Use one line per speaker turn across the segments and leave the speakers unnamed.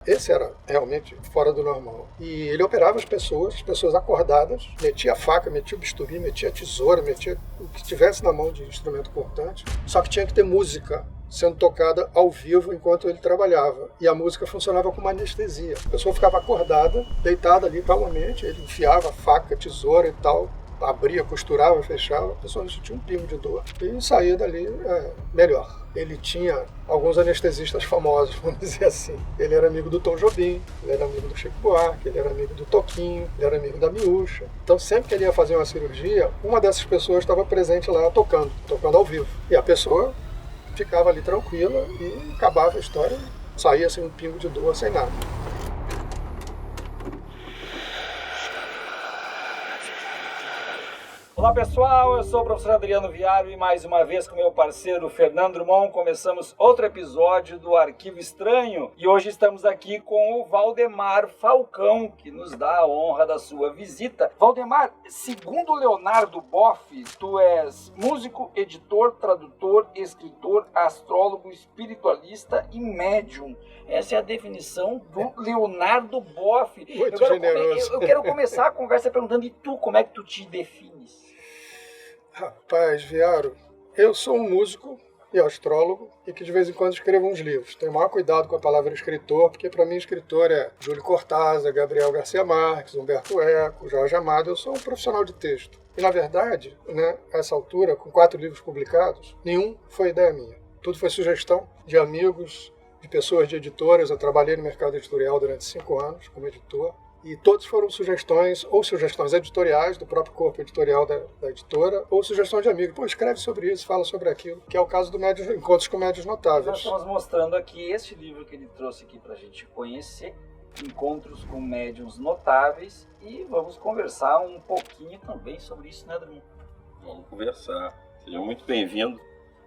Esse era realmente fora do normal. E ele operava as pessoas acordadas, metia a faca, metia o bisturi, metia a tesoura, metia o que tivesse na mão de instrumento cortante. Só que tinha que ter música sendo tocada ao vivo enquanto ele trabalhava. E a música funcionava como anestesia. A pessoa ficava acordada, deitada ali calmamente, ele enfiava a faca, a tesoura e tal, abria, costurava, fechava, a pessoa não sentia um pingo de dor. E saía dali melhor. Ele tinha alguns anestesistas famosos, vamos dizer assim. Ele era amigo do Tom Jobim, ele era amigo do Chico Buarque, ele era amigo do Toquinho, ele era amigo da Miúcha. Então sempre que ele ia fazer uma cirurgia, uma dessas pessoas estava presente lá tocando ao vivo. E a pessoa ficava ali tranquila e acabava a história, saía sem um pingo de dor, sem nada.
Olá pessoal, eu sou o professor Adriano Viário e mais uma vez com meu parceiro Fernando Drummond começamos outro episódio do Arquivo Estranho e hoje estamos aqui com o Valdemar Falcão, que nos dá a honra da sua visita. Valdemar, segundo Leonardo Boff, tu és músico, editor, tradutor, escritor, astrólogo, espiritualista e médium. Essa é a definição do Leonardo Boff.
Muito generoso.
Eu quero começar a conversa perguntando, e tu, como é que tu te defines?
Rapaz, Viário, eu sou um músico e astrólogo e que de vez em quando escrevo uns livros. Tenho o maior cuidado com a palavra escritor, porque para mim escritor é Júlio Cortázar, Gabriel Garcia Marques, Humberto Eco, Jorge Amado. Eu sou um profissional de texto. E na verdade, a essa altura, com 4 livros publicados, nenhum foi ideia minha. Tudo foi sugestão de amigos, de pessoas de editoras. Eu trabalhei no mercado editorial durante 5 anos como editor. E todos foram sugestões, ou sugestões editoriais do próprio corpo editorial da editora, ou sugestões de amigos. Pô, escreve sobre isso, fala sobre aquilo, que é o caso do Encontros com Médiuns Notáveis.
Nós estamos mostrando aqui este livro que ele trouxe aqui para a gente conhecer, Encontros com Médiuns Notáveis, e vamos conversar um pouquinho também sobre isso, né, Drummond?
Vamos conversar. Seja muito bem-vindo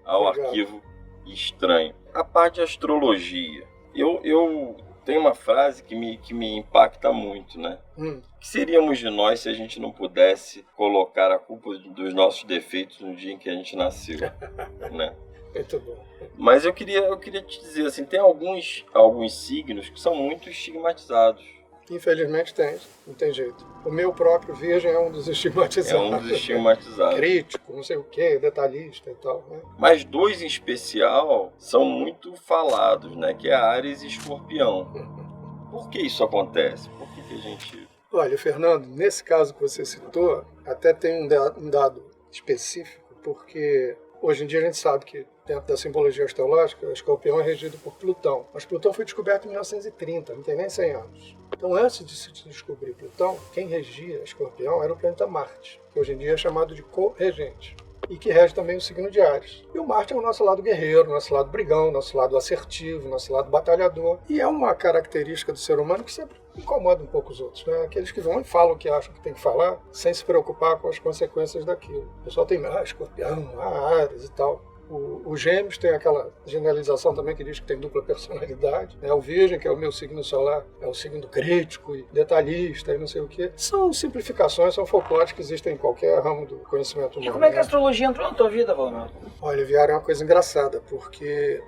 ao
Obrigado.
Arquivo Estranho. A parte de astrologia, eu tem uma frase que me impacta muito, né? Que seríamos de nós se a gente não pudesse colocar a culpa dos nossos defeitos no dia em que a gente nasceu, né?
Muito bom.
Mas eu queria te dizer assim, tem alguns signos que são muito estigmatizados.
Infelizmente tem, não tem jeito. O meu próprio Virgem é um dos estigmatizados.
É um dos estigmatizados.
Crítico, não sei o quê, detalhista e tal, né?
Mas 2 em especial são muito falados, né? Que é Áries e Escorpião. Por que isso acontece? Por que a gente...
Olha, Fernando, nesse caso que você citou, até tem um dado específico, porque hoje em dia a gente sabe que dentro da simbologia astrológica, o Escorpião é regido por Plutão. Mas Plutão foi descoberto em 1930, não tem nem 100 anos. Então, antes de se descobrir Plutão, quem regia Escorpião era o planeta Marte, que hoje em dia é chamado de co-regente, e que rege também o signo de Áries. E o Marte é o nosso lado guerreiro, nosso lado brigão, nosso lado assertivo, nosso lado batalhador. E é uma característica do ser humano que sempre incomoda um pouco os outros, né? Aqueles que vão e falam o que acham que tem que falar, sem se preocupar com as consequências daquilo. O pessoal tem Escorpião, Áries e tal. O Gêmeos tem aquela generalização também que diz que tem dupla personalidade. O Virgem, que é o meu signo solar, é o signo crítico e detalhista e não sei o quê. São simplificações, são folclores que existem em qualquer ramo do conhecimento humano.
E como é que a astrologia entrou na tua vida, Valdemar?
Olha, Viário, é uma coisa engraçada, porque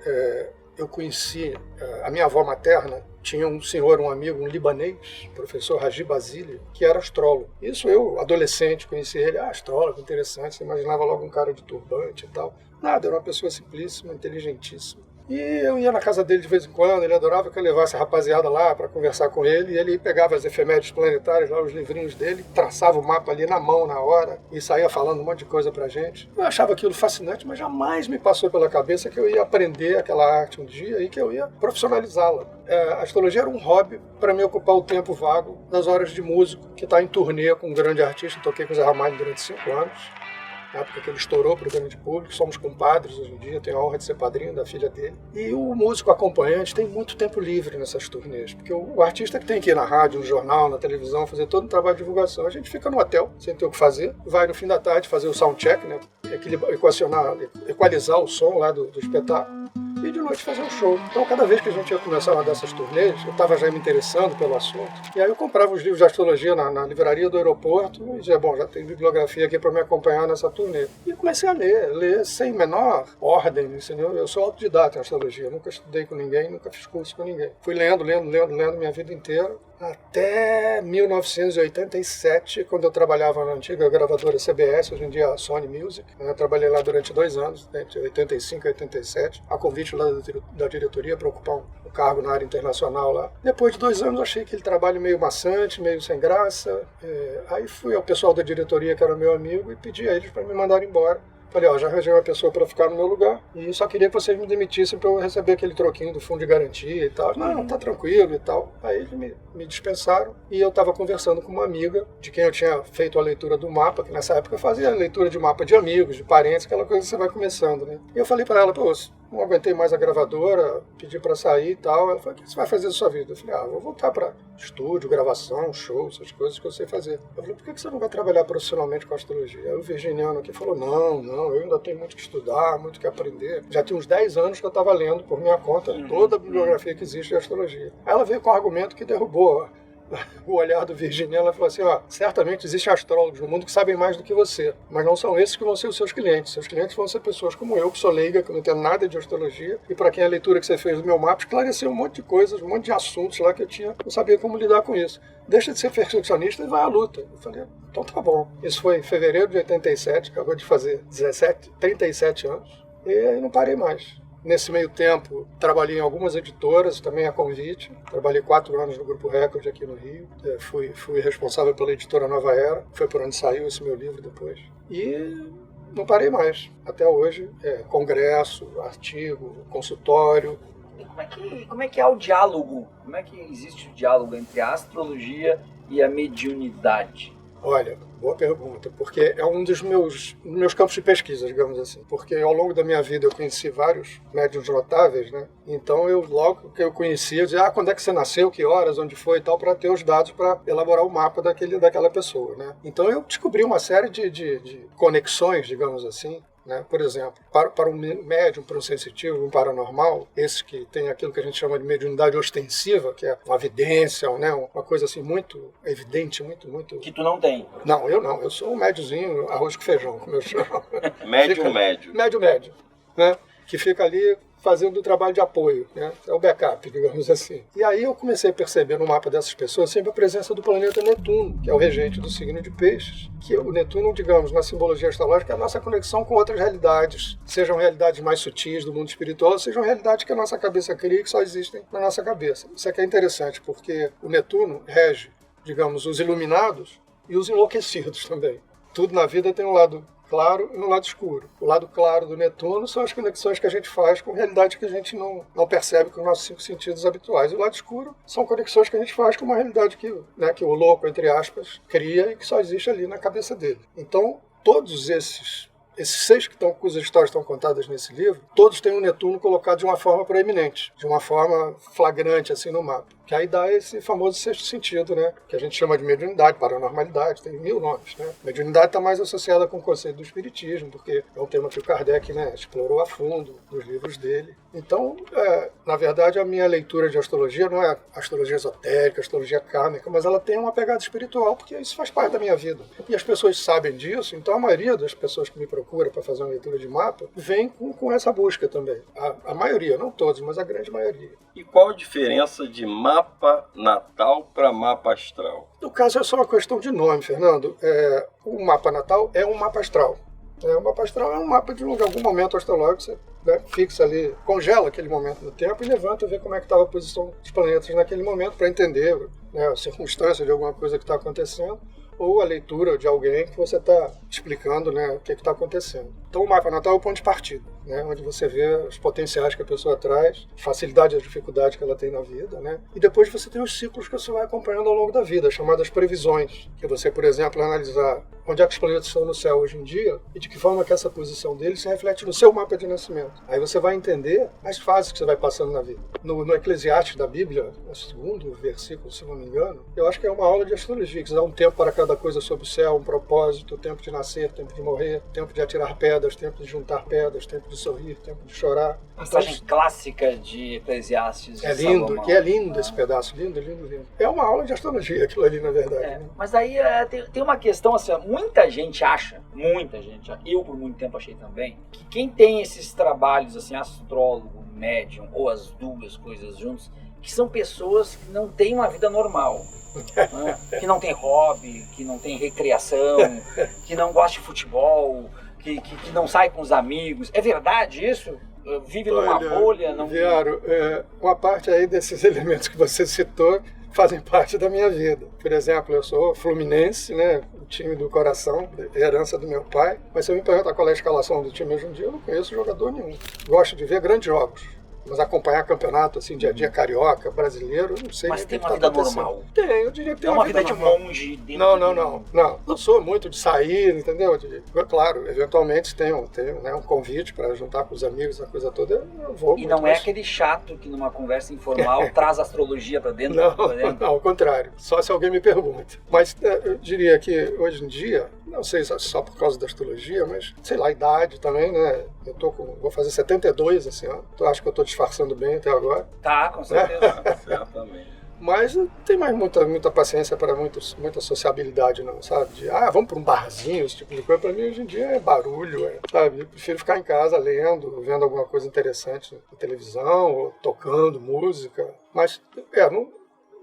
eu conheci a minha avó materna. Tinha um senhor, um amigo, um libanês, professor Raji Basile, que era astrólogo. Isso eu, adolescente, conheci ele. Astrólogo, interessante. Você imaginava logo um cara de turbante e tal. Nada, era uma pessoa simplíssima, inteligentíssima. E eu ia na casa dele de vez em quando, ele adorava que eu levasse a rapaziada lá para conversar com ele, e ele pegava as efemérides planetárias, lá os livrinhos dele, traçava o mapa ali na mão, na hora, e saía falando um monte de coisa pra gente. Eu achava aquilo fascinante, mas jamais me passou pela cabeça que eu ia aprender aquela arte um dia e que eu ia profissionalizá-la. A astrologia era um hobby para me ocupar o tempo vago das horas de músico, que está em turnê com um grande artista. Toquei com o Zé Ramalho durante 5 anos. Na época que ele estourou para o grande público, somos compadres hoje em dia, tenho a honra de ser padrinho da filha dele. E o músico acompanhante tem muito tempo livre nessas turnês, porque o artista que tem que ir na rádio, no jornal, na televisão, fazer todo um trabalho de divulgação. A gente fica no hotel, sem ter o que fazer, vai no fim da tarde fazer o soundcheck, né? Equalizar o som lá do espetáculo. e de noite fazer um show. Então, cada vez que a gente ia começar uma dessas turnês, eu estava já me interessando pelo assunto, e aí eu comprava os livros de astrologia na livraria do aeroporto e dizia, bom, já tem bibliografia aqui para me acompanhar nessa turnê. E comecei a ler sem menor ordem, entendeu? Eu sou autodidata em astrologia, nunca estudei com ninguém, nunca fiz curso com ninguém. Fui lendo minha vida inteira, até 1987, quando eu trabalhava na antiga gravadora CBS, hoje em dia a Sony Music. Eu trabalhei lá durante 2 anos, entre 85 e 87, a convite lá da diretoria para ocupar um cargo na área internacional lá. Depois de 2 anos, eu achei aquele trabalho meio maçante, meio sem graça. Aí fui ao pessoal da diretoria, que era meu amigo, e pedi a eles para me mandarem embora. Falei, já arranjei uma pessoa para ficar no meu lugar e só queria que vocês me demitissem para eu receber aquele troquinho do fundo de garantia e tal. Não, tá tranquilo e tal. Aí eles me dispensaram e eu estava conversando com uma amiga de quem eu tinha feito a leitura do mapa, que nessa época eu fazia a leitura de mapa de amigos, de parentes, aquela coisa que você vai começando, né? E eu falei para ela, não aguentei mais a gravadora, pedi para sair e tal. Ela falou, o que você vai fazer da sua vida? Eu falei, vou voltar para estúdio, gravação, show, essas coisas que eu sei fazer. Eu falei, por que você não vai trabalhar profissionalmente com astrologia? Aí o virginiano aqui falou, não, eu ainda tenho muito que estudar, muito que aprender. Já tinha uns 10 anos que eu estava lendo por minha conta toda a bibliografia que existe de astrologia. Aí ela veio com um argumento que derrubou o olhar do virginiano. Ela falou assim, certamente existem astrólogos no mundo que sabem mais do que você, mas não são esses que vão ser os seus clientes. Seus clientes vão ser pessoas como eu, que sou leiga, que não entendo nada de astrologia, e para quem a leitura que você fez do meu mapa esclareceu um monte de coisas, um monte de assuntos lá que eu não sabia como lidar com isso. Deixa de ser perfeccionista e vai à luta. Eu falei, então tá bom. Isso foi em fevereiro de 87, acabou de fazer 37 anos, e aí não parei mais. Nesse meio tempo, trabalhei em algumas editoras, também a convite. Trabalhei 4 anos no Grupo Record aqui no Rio. Fui responsável pela editora Nova Era. Foi por onde saiu esse meu livro depois. E não parei mais. Até hoje, congresso, artigo, consultório.
E como é que é o diálogo? Como é que existe o diálogo entre a astrologia e a mediunidade?
Olha, boa pergunta, porque é um dos meus campos de pesquisa, digamos assim. Porque ao longo da minha vida eu conheci vários médiuns notáveis, né? Então logo que eu conhecia, eu dizia, quando é que você nasceu, que horas, onde foi e tal, para ter os dados para elaborar o mapa daquela pessoa, né? Então eu descobri uma série de conexões, digamos assim, né? Por exemplo, para um médium, para um sensitivo, um paranormal, esse que tem aquilo que a gente chama de mediunidade ostensiva, que é uma evidência, né? Uma coisa assim muito evidente, muito...
Que tu não tem?
Não, eu sou um médiozinho, arroz com feijão, como eu chamo.
Médio.
Médio, né? Que fica ali fazendo o trabalho de apoio, né? É o backup, digamos assim. E aí eu comecei a perceber no mapa dessas pessoas sempre a presença do planeta Netuno, que é o regente do signo de Peixes, que o Netuno, digamos, na simbologia astrológica, é a nossa conexão com outras realidades, sejam realidades mais sutis do mundo espiritual, sejam realidades que a nossa cabeça cria e que só existem na nossa cabeça. Isso aqui é interessante, porque o Netuno rege, digamos, os iluminados e os enlouquecidos também. Tudo na vida tem um lado claro e no lado escuro. O lado claro do Netuno são as conexões que a gente faz com realidade que a gente não percebe com os nossos 5 sentidos habituais. E o lado escuro são conexões que a gente faz com uma realidade que o louco, entre aspas, cria e que só existe ali na cabeça dele. Então, todos esses 6 cujas histórias estão contadas nesse livro, todos têm o Netuno colocado de uma forma proeminente, de uma forma flagrante assim no mapa. Que aí dá esse famoso 6º sentido, né? Que a gente chama de mediunidade, paranormalidade, tem 1000 nomes, né? Mediunidade está mais associada com o conceito do espiritismo, porque é um tema que o Kardec, né, explorou a fundo nos livros dele. Então, na verdade, a minha leitura de astrologia não é astrologia esotérica, astrologia kármica, mas ela tem uma pegada espiritual, porque isso faz parte da minha vida. E as pessoas sabem disso, então a maioria das pessoas que me procura para fazer uma leitura de mapa vem com essa busca também. A maioria, não todos, mas a grande maioria.
E qual a diferença de mapa natal para mapa astral?
No caso, é só uma questão de nome, Fernando. O mapa natal é um mapa astral. O mapa astral é um mapa de algum momento astrológico, você fixa ali, congela aquele momento no tempo e levanta e vê como é que estava a posição dos planetas naquele momento para entender, né, a circunstância de alguma coisa que está acontecendo, ou a leitura de alguém que você está explicando, né, o que está acontecendo. Então o mapa natal é o ponto de partida, né, onde você vê os potenciais que a pessoa traz, facilidade e dificuldade que ela tem na vida, né, e depois você tem os ciclos que você vai acompanhando ao longo da vida, chamadas previsões, que você, por exemplo, analisar onde é que os planetas estão no céu hoje em dia e de que forma que essa posição deles se reflete no seu mapa de nascimento. Aí você vai entender as fases que você vai passando na vida. No Eclesiastes da Bíblia, no segundo versículo, se não me engano, eu acho que é uma aula de astrologia, que dá um tempo para cada coisa sobre o céu, um propósito, tempo de nascer, tempo de morrer, tempo de atirar pedras, tempo de juntar pedras, tempo de sorrir, tempo de chorar.
Passagem clássica de Eclesiastes.
É lindo, que é lindo esse pedaço, lindo, lindo, lindo. É uma aula de astrologia aquilo ali, na verdade. Né?
Mas aí tem uma questão assim, muita gente acha, eu por muito tempo achei também, que quem tem esses trabalhos assim, astrólogo, médium, ou as duas coisas juntos, que são pessoas que não têm uma vida normal. Né? Que não tem hobby, que não tem recreação, que não gosta de futebol, que não sai com os amigos. É verdade isso? Vive numa bolha? Não...
Viaro, uma parte aí desses elementos que você citou fazem parte da minha vida. Por exemplo, eu sou fluminense, né? O time do coração, herança do meu pai. Mas se eu me perguntar qual é a escalação do time hoje em dia, eu não conheço jogador nenhum. Gosto de ver grandes jogos. Mas acompanhar campeonato, assim, dia a dia carioca, brasileiro, não sei.
Mas tem uma vida normal?
Tem, eu diria que tem
uma vida de monge dentro.
Não sou muito de sair, entendeu? Claro, eventualmente tem né, um convite para juntar com os amigos, a coisa toda, eu vou.
E não é aquele chato que numa conversa informal traz astrologia para dentro?
Não, ao contrário. Só se alguém me pergunta. Mas eu diria que hoje em dia, não sei se é só por causa da astrologia, mas sei lá, a idade também, né? Vou fazer 72 esse ano, então acho que eu estou disfarçando bem até agora.
Tá, com certeza.
Certamente.
Mas não tem mais muita paciência para muita sociabilidade, não, sabe? Vamos para um barzinho, esse tipo de coisa. Para mim, hoje em dia, é barulho, sabe? Eu prefiro ficar em casa lendo, vendo alguma coisa interessante na televisão, ou tocando música. Mas,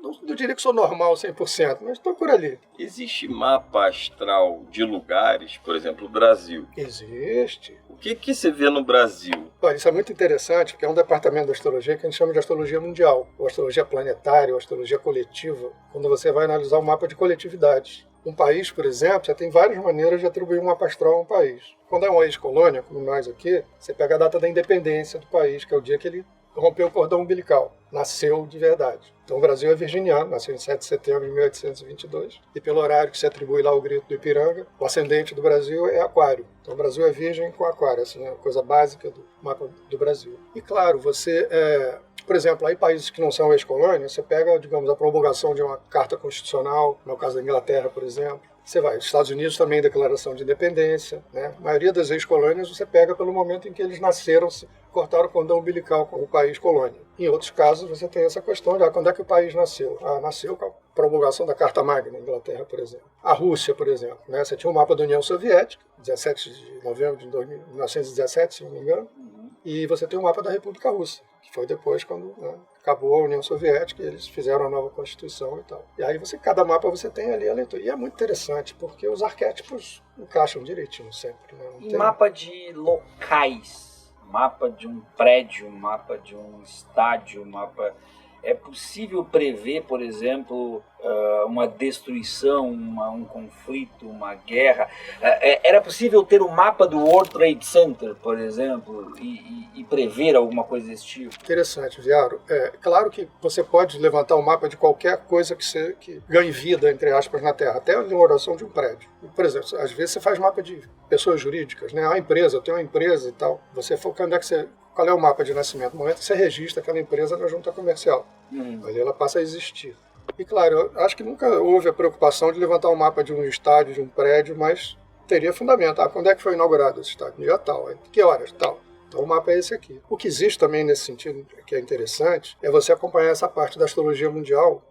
não diria que sou normal 100%, mas estou por ali.
Existe mapa astral de lugares, por exemplo, o Brasil?
Existe.
O que você vê no Brasil?
Olha, isso é muito interessante, porque é um departamento da astrologia que a gente chama de astrologia mundial, ou astrologia planetária, ou astrologia coletiva, quando você vai analisar o mapa de coletividades. Um país, por exemplo, já tem várias maneiras de atribuir um mapa astral a um país. Quando é uma ex-colônia, como nós aqui, você pega a data da independência do país, que é o dia que ele rompeu o cordão umbilical, nasceu de verdade. Então o Brasil é virginiano, nasceu em 7 de setembro de 1822, e pelo horário que se atribui lá ao grito do Ipiranga, o ascendente do Brasil é aquário. Então o Brasil é virgem com aquário, assim, é a coisa básica do mapa do Brasil. E claro, você, por exemplo, aí países que não são ex-colônia, você pega, digamos, a promulgação de uma carta constitucional, no caso da Inglaterra, por exemplo. Você vai, os Estados Unidos também, declaração de independência, né? A maioria das ex-colônias você pega pelo momento em que eles nasceram, cortaram o cordão umbilical com o país colônia. Em outros casos você tem essa questão de quando é que o país nasceu? Nasceu com a promulgação da Carta Magna, na Inglaterra, por exemplo. A Rússia, por exemplo, né? Você tinha um mapa da União Soviética, 17 de novembro de 1917, se não me engano, e você tem o mapa da República Russa, que foi depois quando acabou a União Soviética e eles fizeram a nova Constituição e tal. E aí cada mapa você tem ali a leitura. E é muito interessante, porque os arquétipos encaixam direitinho sempre. Né?
E mapa de locais, mapa de um prédio, mapa de um estádio, mapa... É possível prever, por exemplo, uma destruição, um conflito, uma guerra? Era possível ter o mapa do World Trade Center, por exemplo, e prever alguma coisa desse tipo?
Interessante, Viaro. Claro que você pode levantar um mapa de qualquer coisa que ganhe vida, entre aspas, na Terra, até a inauguração de um prédio. Por exemplo, às vezes você faz mapa de pessoas jurídicas, né? Eu tenho uma empresa e tal. Você foca onde é que você... Qual é o mapa de nascimento? No momento que você registra aquela empresa na junta comercial. Ali ela passa a existir. E claro, eu acho que nunca houve a preocupação de levantar um mapa de um estádio, de um prédio, mas teria fundamento. Quando é que foi inaugurado esse estádio? Dia tal. Que horas? Tal. Então o mapa é esse aqui. O que existe também nesse sentido, que é interessante, é você acompanhar essa parte da astrologia mundial,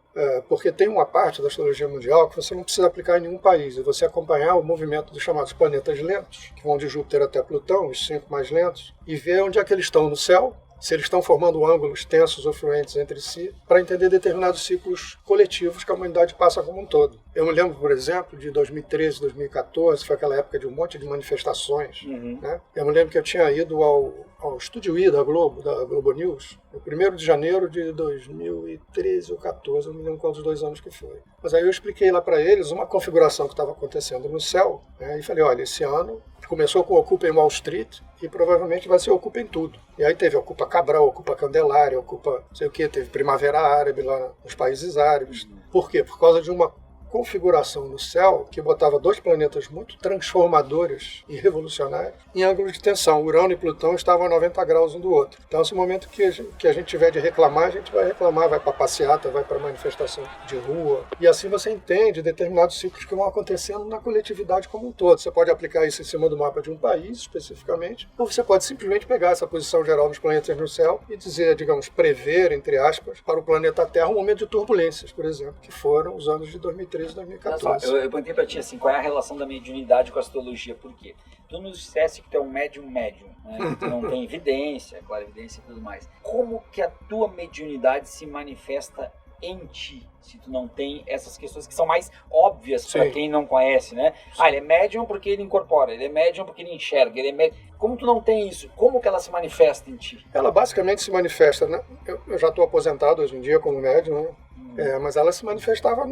porque tem uma parte da astrologia mundial que você não precisa aplicar em nenhum país, e você acompanhar o movimento dos chamados planetas lentos, que vão de Júpiter até Plutão, os 5 mais lentos, e ver onde é que eles estão no céu, se eles estão formando ângulos tensos ou fluentes entre si, para entender determinados ciclos coletivos que a humanidade passa como um todo. Eu me lembro, por exemplo, de 2013, 2014, foi aquela época de um monte de manifestações. Né? Eu me lembro que eu tinha ido ao Estúdio I da Globo News, no 1º de janeiro de 2013 ou 2014, eu não me lembro qual dos 2 anos que foi. Mas aí eu expliquei lá para eles uma configuração que estava acontecendo no céu, né? E falei, olha, esse ano começou com Ocupa em Wall Street e provavelmente vai ser Ocupa em tudo. E aí teve Ocupa Cabral, Ocupa Candelária, Ocupa não sei o que, teve Primavera Árabe lá nos países árabes. Por quê? Por causa de uma configuração no céu que botava 2 planetas muito transformadores e revolucionários em ângulo de tensão. Urano e Plutão estavam a 90 graus um do outro. Então, esse momento que a gente tiver de reclamar, a gente vai reclamar, vai para passeata, vai para manifestação de rua. E assim você entende determinados ciclos que vão acontecendo na coletividade como um todo. Você pode aplicar isso em cima do mapa de um país, especificamente, ou você pode simplesmente pegar essa posição geral dos planetas no céu e dizer, digamos, prever, entre aspas, para o planeta Terra um momento de turbulências, por exemplo, que foram os anos de 2013 e 2014.
Eu perguntei para ti assim, qual é a relação da mediunidade com a astrologia? Por quê? Tu nos disseste que tu é um médium, né? Tu não tem evidência, clarividência e tudo mais. Como que a tua mediunidade se manifesta em ti, se tu não tem essas questões que são mais óbvias para quem não conhece, né? Ah, ele é médium porque ele incorpora, ele é médium porque ele enxerga, ele é médium... Como tu não tem isso? Como que ela se manifesta em ti?
Ela basicamente se manifesta, né? Eu já estou aposentado hoje em dia como médium, né? Mas ela se manifestava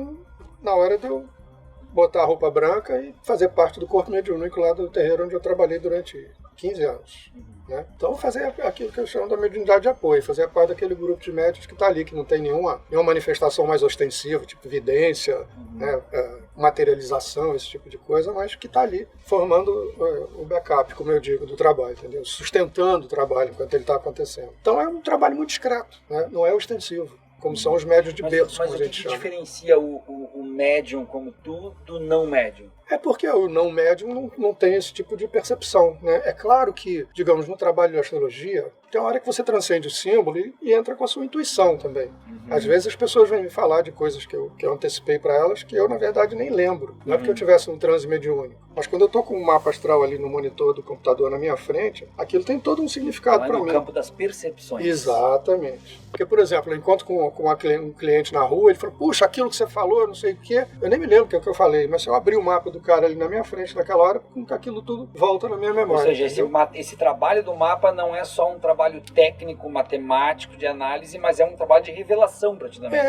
na hora de eu botar a roupa branca e fazer parte do corpo mediúnico lá do terreiro onde eu trabalhei durante 15 anos. Né? Então, fazer aquilo que eu chamo da mediunidade de apoio, fazer parte daquele grupo de médios que está ali, que não tem nenhuma manifestação mais ostensiva, tipo evidência, né? Materialização, esse tipo de coisa, mas que está ali formando o backup, como eu digo, do trabalho, entendeu? Sustentando o trabalho enquanto ele está acontecendo. Então, é um trabalho muito discreto, né? Não é ostensivo, como são os médios de berço, como a gente chama.
Mas o que diferencia o médium como tu do não médium?
É porque o não médium não tem esse tipo de percepção, né? É claro que, digamos, no trabalho de astrologia, tem uma hora que você transcende o símbolo e entra com a sua intuição também. Às vezes as pessoas vêm me falar de coisas que eu antecipei para elas que eu, na verdade, nem lembro. Não é porque eu tivesse um transe mediúnico. Mas quando eu estou com um mapa astral ali no monitor do computador na minha frente, aquilo tem todo um significado para mim.
No campo das percepções.
Exatamente. Porque, por exemplo, eu encontro com um cliente na rua, ele falou, puxa, aquilo que você falou, não sei o quê, eu nem me lembro o que é o que eu falei, mas se eu abrir o mapa do cara ali na minha frente naquela hora, aquilo tudo volta na minha memória.
Ou seja, esse trabalho do mapa não é só um trabalho técnico, matemático, de análise, mas é um trabalho de revelação para ti também.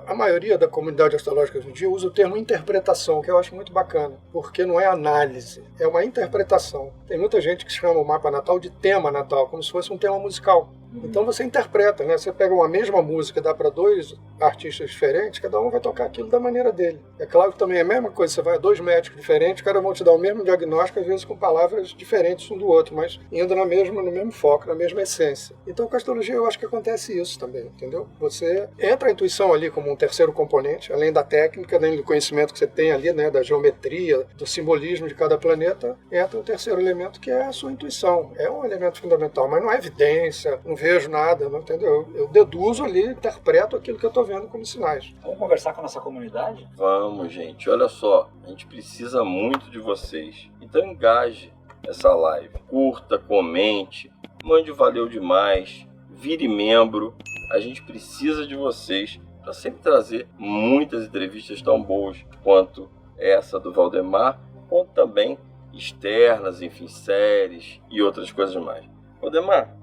A maioria da comunidade astrológica hoje em dia usa o termo interpretação, que eu acho muito bacana, porque não é análise, é uma interpretação. Tem muita gente que chama o mapa natal de tema natal, como se fosse um tema musical. Então você interpreta, né? Você pega uma mesma música, dá para 2 artistas diferentes, cada um vai tocar aquilo da maneira dele. É claro que também é a mesma coisa, você vai a 2 médicos diferentes, cada um vão te dar o mesmo diagnóstico, às vezes com palavras diferentes um do outro, mas indo no mesmo foco, na mesma essência. Então com a astrologia eu acho que acontece isso também, entendeu? Você entra a intuição ali como um terceiro componente, além da técnica, além do conhecimento que você tem ali, né? Da geometria, do simbolismo de cada planeta, entra um terceiro elemento que é a sua intuição. É um elemento fundamental, mas não é evidência, não vejo nada, não, entendeu? Eu deduzo ali, interpreto aquilo que eu estou vendo como sinais.
Vamos conversar com a nossa comunidade?
Vamos, gente. Olha só, a gente precisa muito de vocês. Então engaje essa live. Curta, comente, mande valeu demais, vire membro. A gente precisa de vocês para sempre trazer muitas entrevistas tão boas quanto essa do Valdemar, quanto também externas, enfim, séries e outras coisas mais. Valdemar,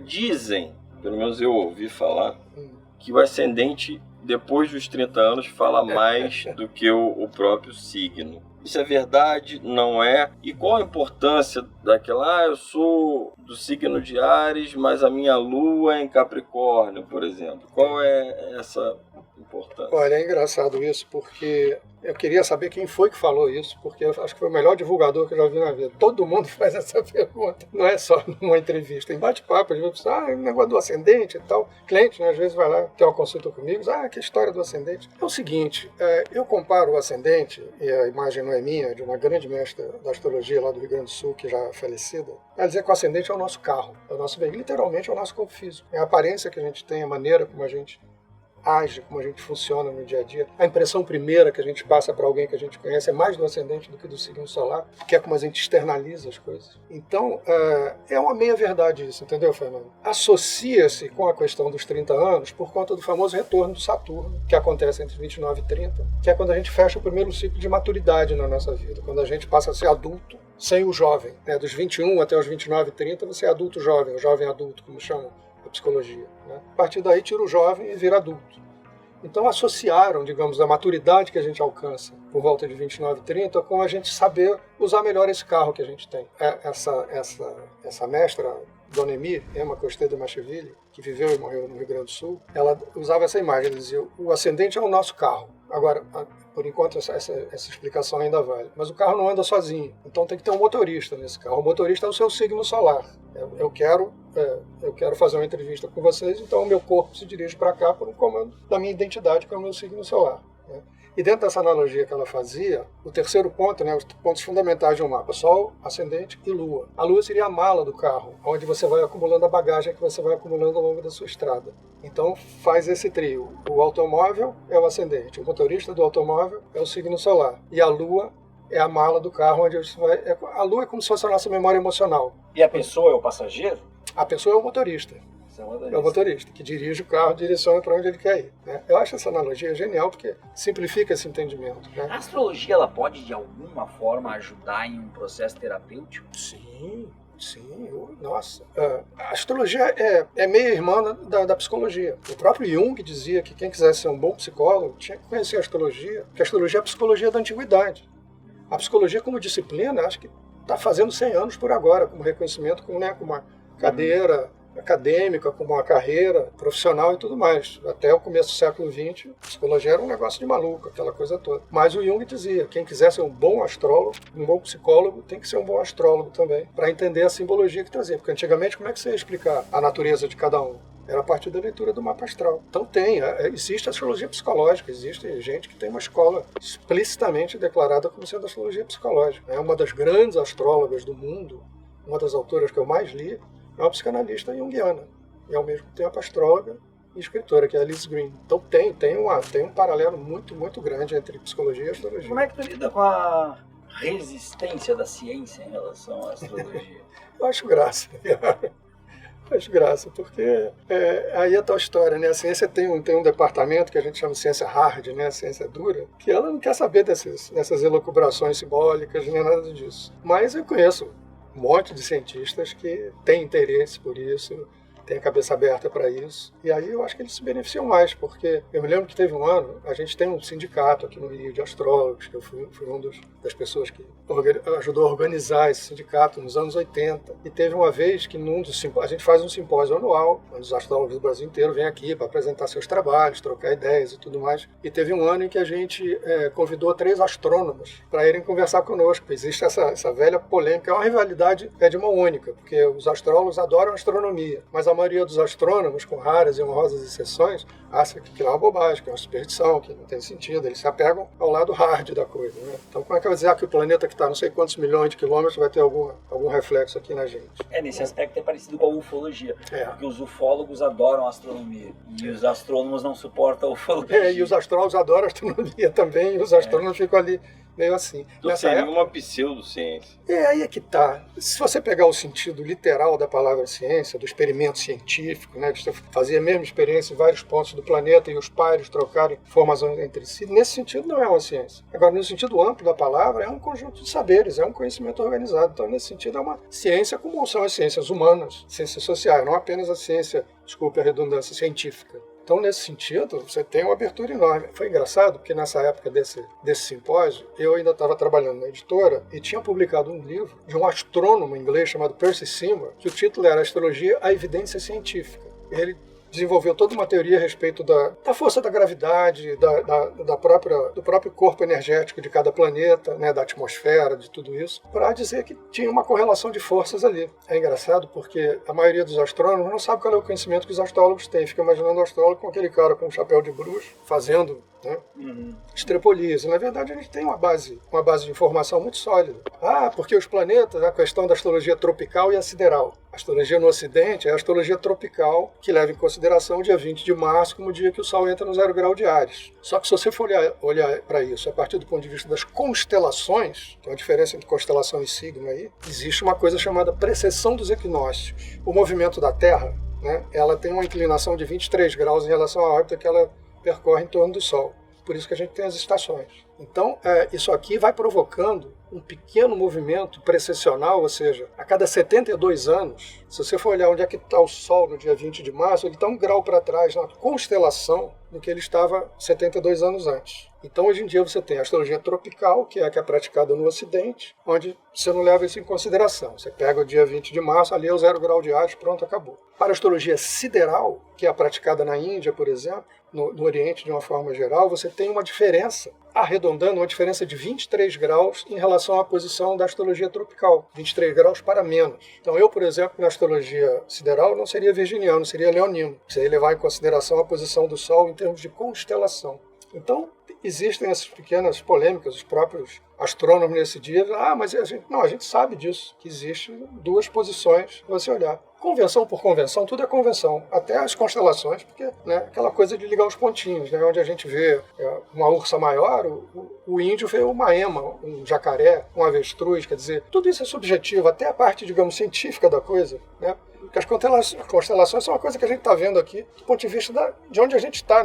dizem, pelo menos eu ouvi falar, que o ascendente, depois dos 30 anos, fala mais do que o próprio signo. Isso é verdade? Não é? E qual a importância daquela, eu sou do signo de Áries, mas a minha lua é em Capricórnio, por exemplo. Qual é essa importância?
Olha, é engraçado isso, porque eu queria saber quem foi que falou isso, porque eu acho que foi o melhor divulgador que eu já vi na vida. Todo mundo faz essa pergunta, não é só numa entrevista. Em bate-papo, a gente vai pensar, negócio do ascendente e tal. O cliente, né, às vezes vai lá ter uma consulta comigo, que história do ascendente. É o seguinte, eu comparo o ascendente, e a imagem não é minha, de uma grande mestra da astrologia lá do Rio Grande do Sul, que já é falecida, ela dizia que o ascendente é o nosso carro, é o nosso veículo, literalmente é o nosso corpo físico. É a aparência que a gente tem, a maneira como a gente age, como a gente funciona no dia a dia. A impressão primeira que a gente passa para alguém que a gente conhece é mais do ascendente do que do signo solar, que é como a gente externaliza as coisas. Então, é uma meia-verdade isso, entendeu, Fernando? Associa-se com a questão dos 30 anos por conta do famoso retorno do Saturno, que acontece entre 29 e 30, que é quando a gente fecha o primeiro ciclo de maturidade na nossa vida, quando a gente passa a ser adulto sem o jovem. Né? Dos 21 até os 29 e 30, você é adulto jovem, o jovem adulto, como chamam a psicologia. Né? A partir daí, tira o jovem e vira adulto. Então associaram, digamos, a maturidade que a gente alcança por volta de 29, 30 com a gente saber usar melhor esse carro que a gente tem. Essa mestra, Dona Emma Costedo Macheville, que viveu e morreu no Rio Grande do Sul, ela usava essa imagem, ela dizia, o ascendente é o nosso carro. Agora, por enquanto, essa explicação ainda vale. Mas o carro não anda sozinho, então tem que ter um motorista nesse carro. O motorista é o seu signo solar. Eu quero fazer uma entrevista com vocês, então o meu corpo se dirige para cá por um comando da minha identidade, que é o meu signo solar. Né? E dentro dessa analogia que ela fazia, o terceiro ponto, né, os pontos fundamentais de um mapa, Sol, Ascendente e Lua. A Lua seria a mala do carro, onde você vai acumulando a bagagem que você vai acumulando ao longo da sua estrada. Então faz esse trio. O automóvel é o ascendente, o motorista do automóvel é o signo solar. E a Lua é a mala do carro, onde você vai... A Lua é como se fosse a nossa memória emocional.
E a pessoa é o passageiro?
A pessoa é o motorista. É o motorista, que dirige o carro, direciona para onde ele quer ir. Né? Eu acho essa analogia genial, porque simplifica esse entendimento. Né?
A astrologia, ela pode, de alguma forma, ajudar em um processo terapêutico?
Sim. Nossa. A astrologia é meia irmã da psicologia. O próprio Jung dizia que quem quisesse ser um bom psicólogo tinha que conhecer a astrologia, porque a astrologia é a psicologia da antiguidade. A psicologia como disciplina, acho que está fazendo 100 anos por agora, como reconhecimento, com uma cadeira acadêmica, como uma carreira profissional e tudo mais. Até o começo do século XX, a psicologia era um negócio de maluco, aquela coisa toda. Mas o Jung dizia, quem quiser ser um bom astrólogo, um bom psicólogo, tem que ser um bom astrólogo também, para entender a simbologia que trazia. Porque antigamente, como é que você ia explicar a natureza de cada um? Era a partir da leitura do mapa astral. Então existe astrologia psicológica, existe gente que tem uma escola explicitamente declarada como sendo astrologia psicológica. É uma das grandes astrólogas do mundo, uma das autoras que eu mais li, é uma psicanalista junguiana, e ao mesmo tempo astróloga e escritora, que é a Liz Green. Então tem um paralelo muito, muito grande entre psicologia e astrologia.
Como é que tu lida com a resistência da ciência em relação à astrologia?
Eu acho graça. Acho graça, porque aí é a tal história, né? A ciência tem um departamento que a gente chama de ciência hard, né? A ciência dura, que ela não quer saber dessas elucubrações simbólicas, nem nada disso. Mas eu conheço um monte de cientistas que têm interesse por isso, têm a cabeça aberta para isso. E aí eu acho que eles se beneficiam mais, porque eu me lembro que teve um ano, a gente tem um sindicato aqui no Rio de astrólogos, que eu fui uma das pessoas que ajudou a organizar esse sindicato nos anos 80. E teve uma vez que a gente faz um simpósio anual, onde os astrólogos do Brasil inteiro vêm aqui para apresentar seus trabalhos, trocar ideias e tudo mais. E teve um ano em que a gente convidou 3 astrônomos para irem conversar conosco. Existe essa velha polêmica, é uma rivalidade de mão única, porque os astrólogos adoram astronomia, mas a maioria dos astrônomos, com raras e honrosas exceções, acha que é uma bobagem, que é uma superstição, que não tem sentido. Eles se apegam ao lado hard da coisa. Né? Então, como é que eu vou dizer que o planeta que está não sei quantos milhões de quilômetros vai ter algum reflexo aqui na gente?
Nesse aspecto é parecido com a ufologia, porque os ufólogos adoram a astronomia e os astrônomos não suportam a ufologia.
E os astrólogos adoram a astronomia também, e os astrônomos ficam ali meio assim.
Então seria uma pseudociência.
Aí é que tá. Se você pegar o sentido literal da palavra ciência, do experimento científico, né, de você fazer a mesma experiência em vários pontos do planeta e os pares trocarem informações entre si, nesse sentido não é uma ciência. Agora, no sentido amplo da palavra, é um conjunto de saberes, é um conhecimento organizado. Então, nesse sentido, é uma ciência como são as ciências humanas, ciências sociais, não apenas a ciência, desculpe a redundância, científica. Então, nesse sentido, você tem uma abertura enorme. Foi engraçado, porque nessa época desse simpósio, eu ainda estava trabalhando na editora e tinha publicado um livro de um astrônomo inglês chamado Percy Seymour, que o título era Astrologia, a Evidência Científica. Ele desenvolveu toda uma teoria a respeito da força da gravidade, do próprio corpo energético de cada planeta, né, da atmosfera, de tudo isso, para dizer que tinha uma correlação de forças ali. É engraçado porque a maioria dos astrônomos não sabe qual é o conhecimento que os astrólogos têm. Fica imaginando o astrólogo com aquele cara com um chapéu de bruxo, fazendo estrepoliza. Na verdade, a gente tem uma base de informação muito sólida. Porque os planetas, a questão da astrologia tropical e a sideral. A astrologia no Ocidente é a astrologia tropical, que leva em consideração o dia 20 de março como o dia que o Sol entra no 0 grau de Áries. Só que se você for olhar para isso a partir do ponto de vista das constelações, tem uma diferença entre constelação e signo aí, existe uma coisa chamada precessão dos equinócios. O movimento da Terra, né, ela tem uma inclinação de 23 graus em relação à órbita que ela percorre em torno do Sol. Por isso que a gente tem as estações. Então, isso aqui vai provocando um pequeno movimento precessional, ou seja, a cada 72 anos, se você for olhar onde é que está o Sol no dia 20 de março, ele está um grau para trás na constelação do que ele estava 72 anos antes. Então, hoje em dia, você tem a astrologia tropical, que é a que é praticada no Ocidente, onde você não leva isso em consideração. Você pega o dia 20 de março, ali é o 0 grau de Áries, pronto, acabou. Para a astrologia sideral, que é a praticada na Índia, por exemplo, no Oriente de uma forma geral, você tem uma diferença, arredondando, uma diferença de 23 graus em relação à posição da astrologia tropical, 23 graus para menos. Então eu, por exemplo, na astrologia sideral não seria virginiano, seria leonino. Você ia levar em consideração a posição do Sol em termos de constelação. Então, existem essas pequenas polêmicas, os próprios astrônomos nesse dia, mas a gente sabe disso, que existem duas posições para você olhar. Convenção por convenção, tudo é convenção, até as constelações, porque aquela coisa de ligar os pontinhos, onde a gente vê uma ursa maior, o índio vê uma ema, um jacaré, um avestruz, quer dizer, tudo isso é subjetivo, até a parte, digamos, científica da coisa, Porque as constelações são uma coisa que a gente está vendo aqui do ponto de vista de onde a gente está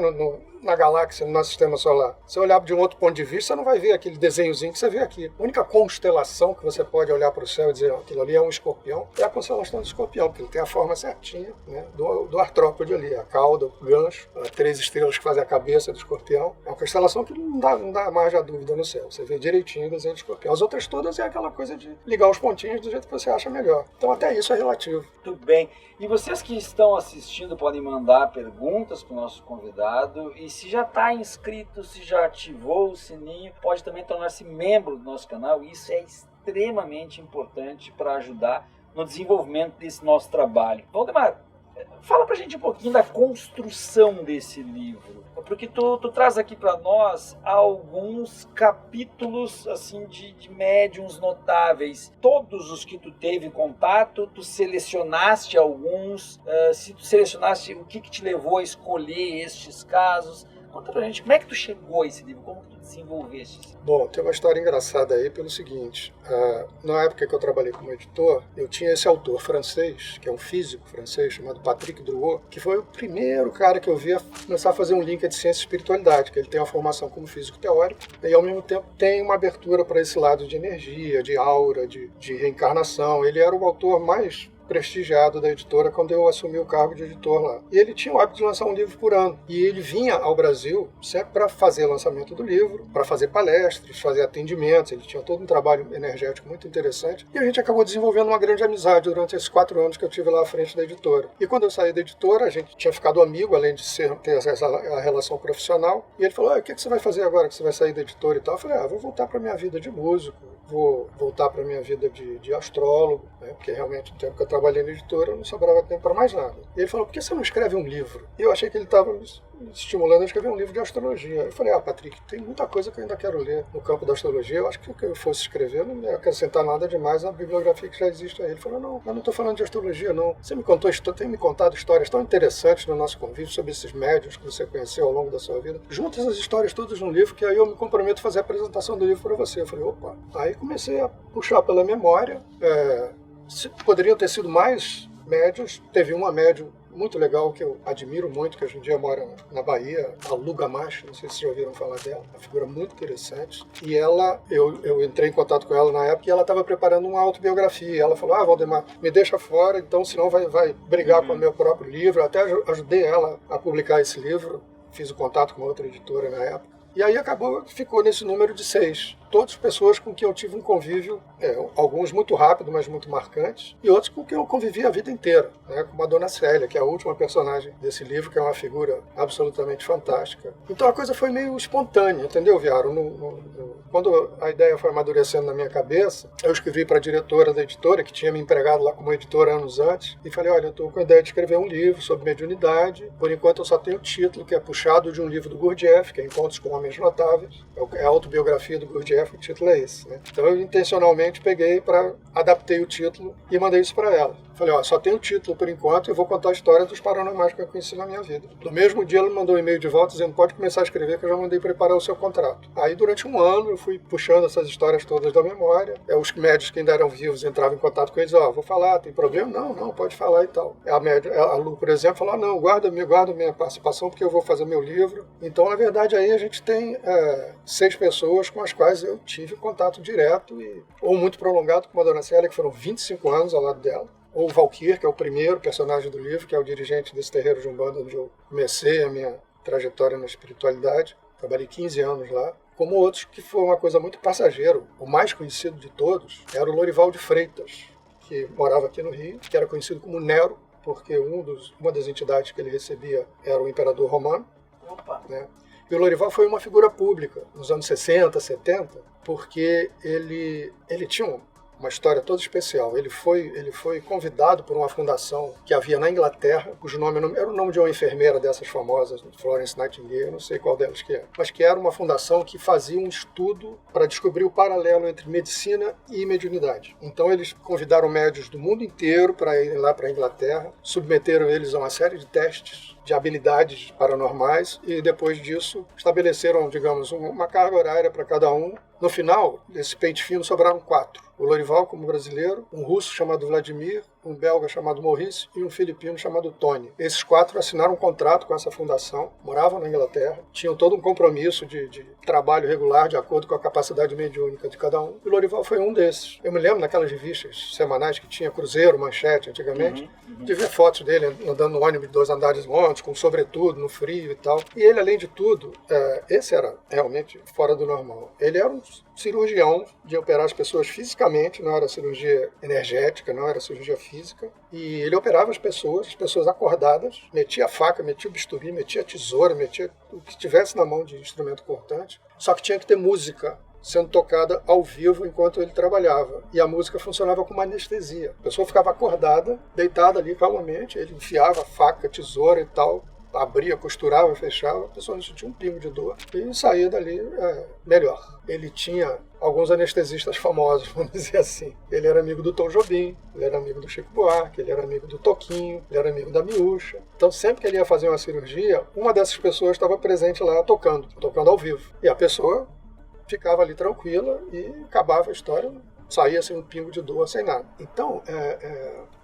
na galáxia, no nosso sistema solar. Se você olhar de um outro ponto de vista, você não vai ver aquele desenhozinho que você vê aqui. A única constelação que você pode olhar para o céu e dizer aquilo ali é um escorpião, é a constelação do escorpião, porque ele tem a forma certinha do artrópode ali, a cauda, o gancho, as 3 estrelas que fazem a cabeça do escorpião. É uma constelação que não dá margem à dúvida no céu. Você vê direitinho o desenho do escorpião. As outras todas é aquela coisa de ligar os pontinhos do jeito que você acha melhor. Então até isso é relativo.
Tudo bem. E vocês que estão assistindo podem mandar perguntas para o nosso convidado. E se já está inscrito, se já ativou o sininho, pode também tornar-se membro do nosso canal. Isso é extremamente importante para ajudar no desenvolvimento desse nosso trabalho. Valdemar, fala pra gente um pouquinho da construção desse livro, porque tu traz aqui para nós alguns capítulos assim de médiuns notáveis. Todos os que tu teve contato, tu selecionaste alguns, se tu selecionaste, o que te levou a escolher estes casos? Conta pra gente, como é que tu chegou a esse livro? Como que tu desenvolveste?
Bom, tem uma história engraçada aí pelo seguinte. Na época que eu trabalhei como editor, eu tinha esse autor francês, que é um físico francês, chamado Patrick Drouot, que foi o primeiro cara que eu vi a começar a fazer um link de ciência e espiritualidade, que ele tem uma formação como físico teórico, e ao mesmo tempo tem uma abertura para esse lado de energia, de aura, de reencarnação. Ele era o autor mais prestigiado da editora quando eu assumi o cargo de editor lá. E ele tinha o hábito de lançar um livro por ano. E ele vinha ao Brasil sempre para fazer o lançamento do livro, para fazer palestras, fazer atendimentos. Ele tinha todo um trabalho energético muito interessante. E a gente acabou desenvolvendo uma grande amizade durante esses 4 anos que eu tive lá à frente da editora. E quando eu saí da editora, a gente tinha ficado amigo, além de ter a relação profissional. E ele falou, o que você vai fazer agora que você vai sair da editora e tal? Eu falei, vou voltar para minha vida de músico, vou voltar para minha vida de astrólogo, porque realmente no tempo que eu trabalhei na editora não sobrava tempo para mais nada. E ele falou, por que você não escreve um livro? E eu achei que ele estava me estimulando a escrever um livro de astrologia. Eu falei, Patrick, tem muita coisa que eu ainda quero ler no campo da astrologia. Eu acho que o que eu fosse escrever não ia acrescentar nada demais na bibliografia que já existe aí. Ele falou, não, eu não estou falando de astrologia, não. Você tem me contado histórias tão interessantes no nosso convívio sobre esses médiuns que você conheceu ao longo da sua vida. Junta essas histórias todas num livro que aí eu me comprometo a fazer a apresentação do livro para você. Eu falei, opa. Aí comecei a puxar pela memória. Poderiam ter sido mais médiuns. Teve uma médium muito legal que eu admiro muito, que hoje em dia mora na Bahia, a Lu Gamache, não sei se vocês já ouviram falar dela, uma figura muito interessante. E ela, eu entrei em contato com ela na época e ela estava preparando uma autobiografia. Ela falou, Valdemar, me deixa fora, então senão vai brigar com o meu próprio livro. Até ajudei ela a publicar esse livro, fiz o contato com outra editora na época. E aí ficou nesse número de 6. Todas pessoas com quem eu tive um convívio, alguns muito rápido, mas muito marcantes, e outros com quem eu convivi a vida inteira, como a Dona Célia, que é a última personagem desse livro, que é uma figura absolutamente fantástica. Então a coisa foi meio espontânea, entendeu, Viaro? Quando a ideia foi amadurecendo na minha cabeça, eu escrevi para a diretora da editora, que tinha me empregado lá como editora anos antes, e falei, olha, eu estou com a ideia de escrever um livro sobre mediunidade, por enquanto eu só tenho o título, que é puxado de um livro do Gurdjieff, que é Encontros com Homens Notáveis, é a autobiografia do Gurdjieff, o título é esse. Então eu intencionalmente adaptei o título e mandei isso para ela. Falei, só tem o título por enquanto e eu vou contar a história dos paranormais que eu conheci na minha vida. No mesmo dia ela me mandou um e-mail de volta dizendo, pode começar a escrever que eu já mandei preparar o seu contrato. Aí durante um ano eu fui puxando essas histórias todas da memória. Os médios que ainda eram vivos entravam em contato com eles, vou falar, tem problema? Não, pode falar e tal. A Lu, por exemplo, falou, não, guarda minha participação porque eu vou fazer meu livro. Então, na verdade, aí a gente tem 6 pessoas com as quais eu tive contato direto ou muito prolongado, como a Dona Célia, que foram 25 anos ao lado dela. Ou o Valkyr, que é o primeiro personagem do livro, que é o dirigente desse terreiro de Umbanda, onde eu comecei a minha trajetória na espiritualidade. Trabalhei 15 anos lá. Como outros que foi uma coisa muito passageira. O mais conhecido de todos era o Lorival de Freitas, que morava aqui no Rio, que era conhecido como Nero, porque uma das entidades que ele recebia era o imperador romano.
Opa.
Né? E o Lorival foi uma figura pública nos anos 60, 70, porque ele tinha uma história toda especial. Ele foi convidado por uma fundação que havia na Inglaterra, cujo nome era o nome de uma enfermeira dessas famosas, Florence Nightingale, não sei qual delas que é, mas que era uma fundação que fazia um estudo para descobrir o paralelo entre medicina e mediunidade. Então eles convidaram médios do mundo inteiro para irem lá para a Inglaterra, submeteram eles a uma série de testes de habilidades paranormais e depois disso estabeleceram, digamos, uma carga horária para cada um. No final, desse pente fino, sobraram 4. O Lorival como brasileiro, um russo chamado Vladimir, um belga chamado Maurice e um filipino chamado Tony. Esses 4 assinaram um contrato com essa fundação, moravam na Inglaterra, tinham todo um compromisso de trabalho regular de acordo com a capacidade mediúnica de cada um. E o Lorival foi um desses. Eu me lembro naquelas revistas semanais que tinha Cruzeiro, Manchete antigamente, de ver fotos dele andando no ônibus de 2 andares montes, com sobretudo, no frio e tal. E ele, além de tudo, esse era realmente fora do normal. Ele era um cirurgião de operar as pessoas fisicamente, não era cirurgia energética, não era cirurgia física, e ele operava as pessoas acordadas, metia a faca, metia o bisturi, metia a tesoura, metia o que tivesse na mão de instrumento cortante, só que tinha que ter música sendo tocada ao vivo enquanto ele trabalhava. E a música funcionava como anestesia. A pessoa ficava acordada, deitada ali calmamente, ele enfiava a faca, tesoura e tal, abria, costurava, fechava, a pessoa não sentia um pingo de dor e saía dali melhor. Ele tinha alguns anestesistas famosos, vamos dizer assim. Ele era amigo do Tom Jobim, ele era amigo do Chico Buarque, ele era amigo do Toquinho, ele era amigo da Miúcha. Então sempre que ele ia fazer uma cirurgia, uma dessas pessoas estava presente lá tocando ao vivo. E a pessoa ficava ali tranquila e acabava a história, saía sem um pingo de dor, sem nada. Então,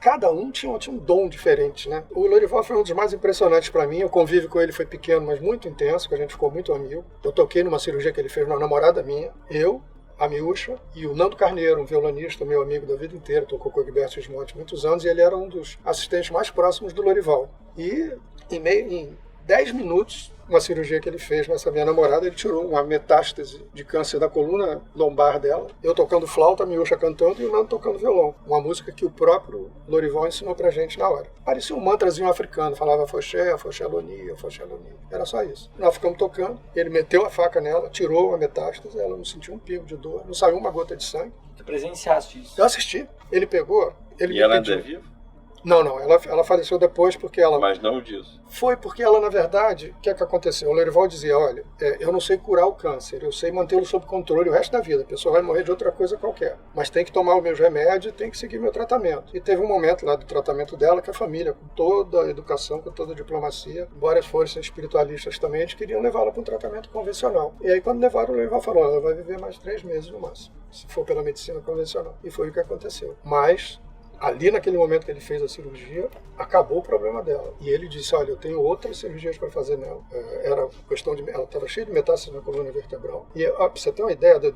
cada um tinha um dom diferente, né? O Lorival foi um dos mais impressionantes para mim. O convívio com ele foi pequeno, mas muito intenso, que a gente ficou muito amigo. Eu toquei numa cirurgia que ele fez na namorada minha, eu, a Miúcha e o Nando Carneiro, um violonista, meu amigo da vida inteira, tocou com o Gilberto Gismonti muitos anos, e ele era um dos assistentes mais próximos do Lorival. E em 10 minutos, uma cirurgia que ele fez nessa minha namorada, ele tirou uma metástase de câncer da coluna lombar dela. Eu tocando flauta, a Miúcha cantando e o Nando tocando violão. Uma música que o próprio Lorival ensinou pra gente na hora. Parecia um mantrazinho africano, falava foxé, afoxé loni, afoxé loni. Era só isso. Nós ficamos tocando, ele meteu a faca nela, tirou a metástase, ela não sentiu um pingo de dor, não saiu uma gota de sangue.
Tu presenciaste isso?
Eu assisti. Ele pegou...
E ela ainda é viva?
Não, ela faleceu depois porque ela...
Mas não disso.
Foi porque ela, na verdade, o que é que aconteceu? O Lorival dizia, olha, eu não sei curar o câncer, eu sei mantê-lo sob controle o resto da vida, a pessoa vai morrer de outra coisa qualquer, mas tem que tomar os meus remédios e tem que seguir meu tratamento. E teve um momento lá do tratamento dela que a família, com toda a educação, com toda a diplomacia, embora fossem espiritualistas também, eles queriam levá-la para um tratamento convencional. E aí, quando levaram, o Lorival falou, ela vai viver mais 3 meses no máximo, se for pela medicina convencional. E foi o que aconteceu. Mas... ali naquele momento que ele fez a cirurgia, acabou o problema dela. E ele disse, olha, eu tenho outras cirurgias para fazer nela. Era questão de... ela estava cheia de metástases na coluna vertebral. E para você ter uma ideia, da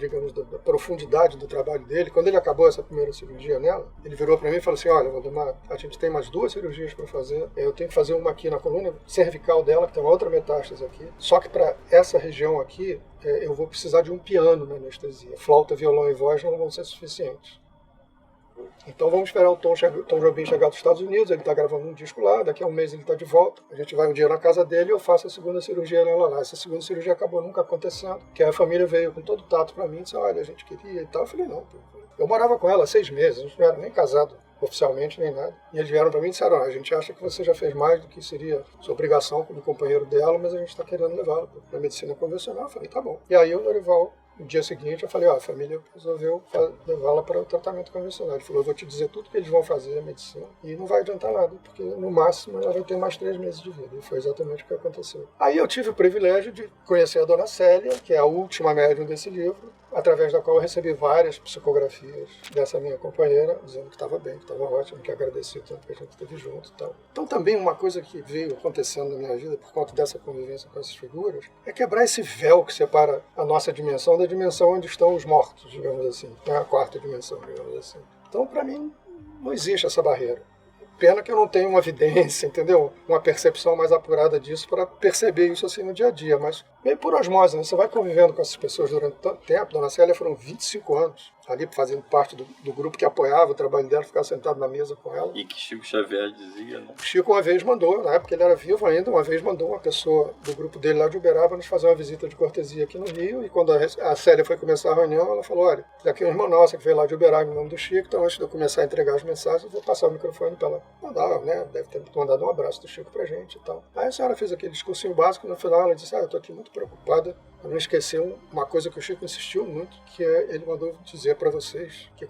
profundidade do trabalho dele, quando ele acabou essa primeira cirurgia nela, ele virou para mim e falou assim, olha, Valdemar, a gente tem mais 2 cirurgias para fazer. Eu tenho que fazer uma aqui na coluna cervical dela, que tem uma outra metástase aqui. Só que para essa região aqui, eu vou precisar de um piano na anestesia. Flauta, violão e voz não vão ser suficientes. Então vamos esperar o Tom Jobim chegar dos Estados Unidos, ele está gravando um disco lá, daqui a um mês ele está de volta, a gente vai um dia na casa dele e eu faço a segunda cirurgia nela lá. Essa segunda cirurgia acabou nunca acontecendo, que a família veio com todo o tato para mim e disse, olha, a gente queria e tal. Eu falei, não, eu morava com ela há 6 meses, a gente não era nem casado oficialmente, nem nada. E eles vieram para mim e disseram, a gente acha que você já fez mais do que seria sua obrigação como companheiro dela, mas a gente está querendo levá-la para a medicina convencional. Eu falei, tá bom. E aí o Lorival... no dia seguinte eu falei, a família resolveu levá-la para o tratamento convencional. Ele falou, eu vou te dizer tudo que eles vão fazer na medicina e não vai adiantar nada, porque no máximo ela vai ter mais 3 meses de vida. E foi exatamente o que aconteceu. Aí eu tive o privilégio de conhecer a dona Célia, que é a última médium desse livro, através da qual eu recebi várias psicografias dessa minha companheira, dizendo que estava bem, que estava ótimo, que agradecia tanto que a gente esteve junto e tal. Então também uma coisa que veio acontecendo na minha vida por conta dessa convivência com essas figuras é quebrar esse véu que separa a nossa dimensão da dimensão onde estão os mortos, digamos assim, a 4ª dimensão, digamos assim. Então para mim não existe essa barreira. Pena que eu não tenho uma evidência, entendeu? Uma percepção mais apurada disso para perceber isso assim no dia a dia, mas meio por osmose, né? Você vai convivendo com essas pessoas durante tanto tempo. Dona Célia foram 25 anos ali fazendo parte do grupo que apoiava o trabalho dela, ficava sentado na mesa com ela.
E que Chico Xavier dizia, né?
Chico uma vez mandou, na época ele era vivo ainda, uma vez mandou uma pessoa do grupo dele lá de Uberaba nos fazer uma visita de cortesia aqui no Rio, e quando a Célia foi começar a reunião, ela falou, olha, daqui é uma irmã nossa que veio lá de Uberaba em nome do Chico, então antes de eu começar a entregar as mensagens, eu vou passar o microfone para ela mandar, né? Deve ter mandado um abraço do Chico pra gente e tal. Aí a senhora fez aquele discursinho básico, no final ela disse, eu tô aqui muito preocupada, eu não esqueci uma coisa que o Chico insistiu muito, que é, ele mandou dizer para vocês que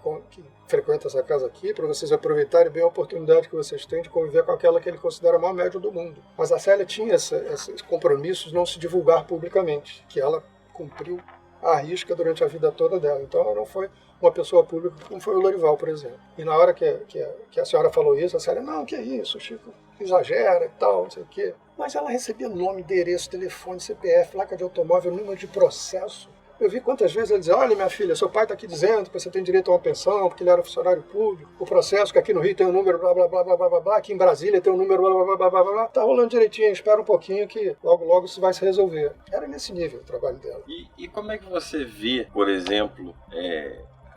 frequentam essa casa aqui, para vocês aproveitarem bem a oportunidade que vocês têm de conviver com aquela que ele considera a maior médium do mundo. Mas a Célia tinha esses compromissos de não se divulgar publicamente, que ela cumpriu à risca durante a vida toda dela. Então ela não foi uma pessoa pública como foi o Lorival, por exemplo. E na hora que a senhora falou isso, a Célia, não, que é isso, o Chico exagera e tal, não sei o quê. Mas ela recebia nome, endereço, telefone, CPF, placa de automóvel, número de processo. Eu vi quantas vezes ele dizia, olha minha filha, seu pai está aqui dizendo que você tem direito a uma pensão, porque ele era funcionário público, o processo que aqui no Rio tem um número, blá, blá, blá, blá, blá, blá, blá, aqui em Brasília tem um número, blá, blá, blá, blá, blá, blá, tá rolando direitinho, espera um pouquinho que logo, logo isso vai se resolver. Era nesse nível o trabalho dela.
E como é que você vê, por exemplo,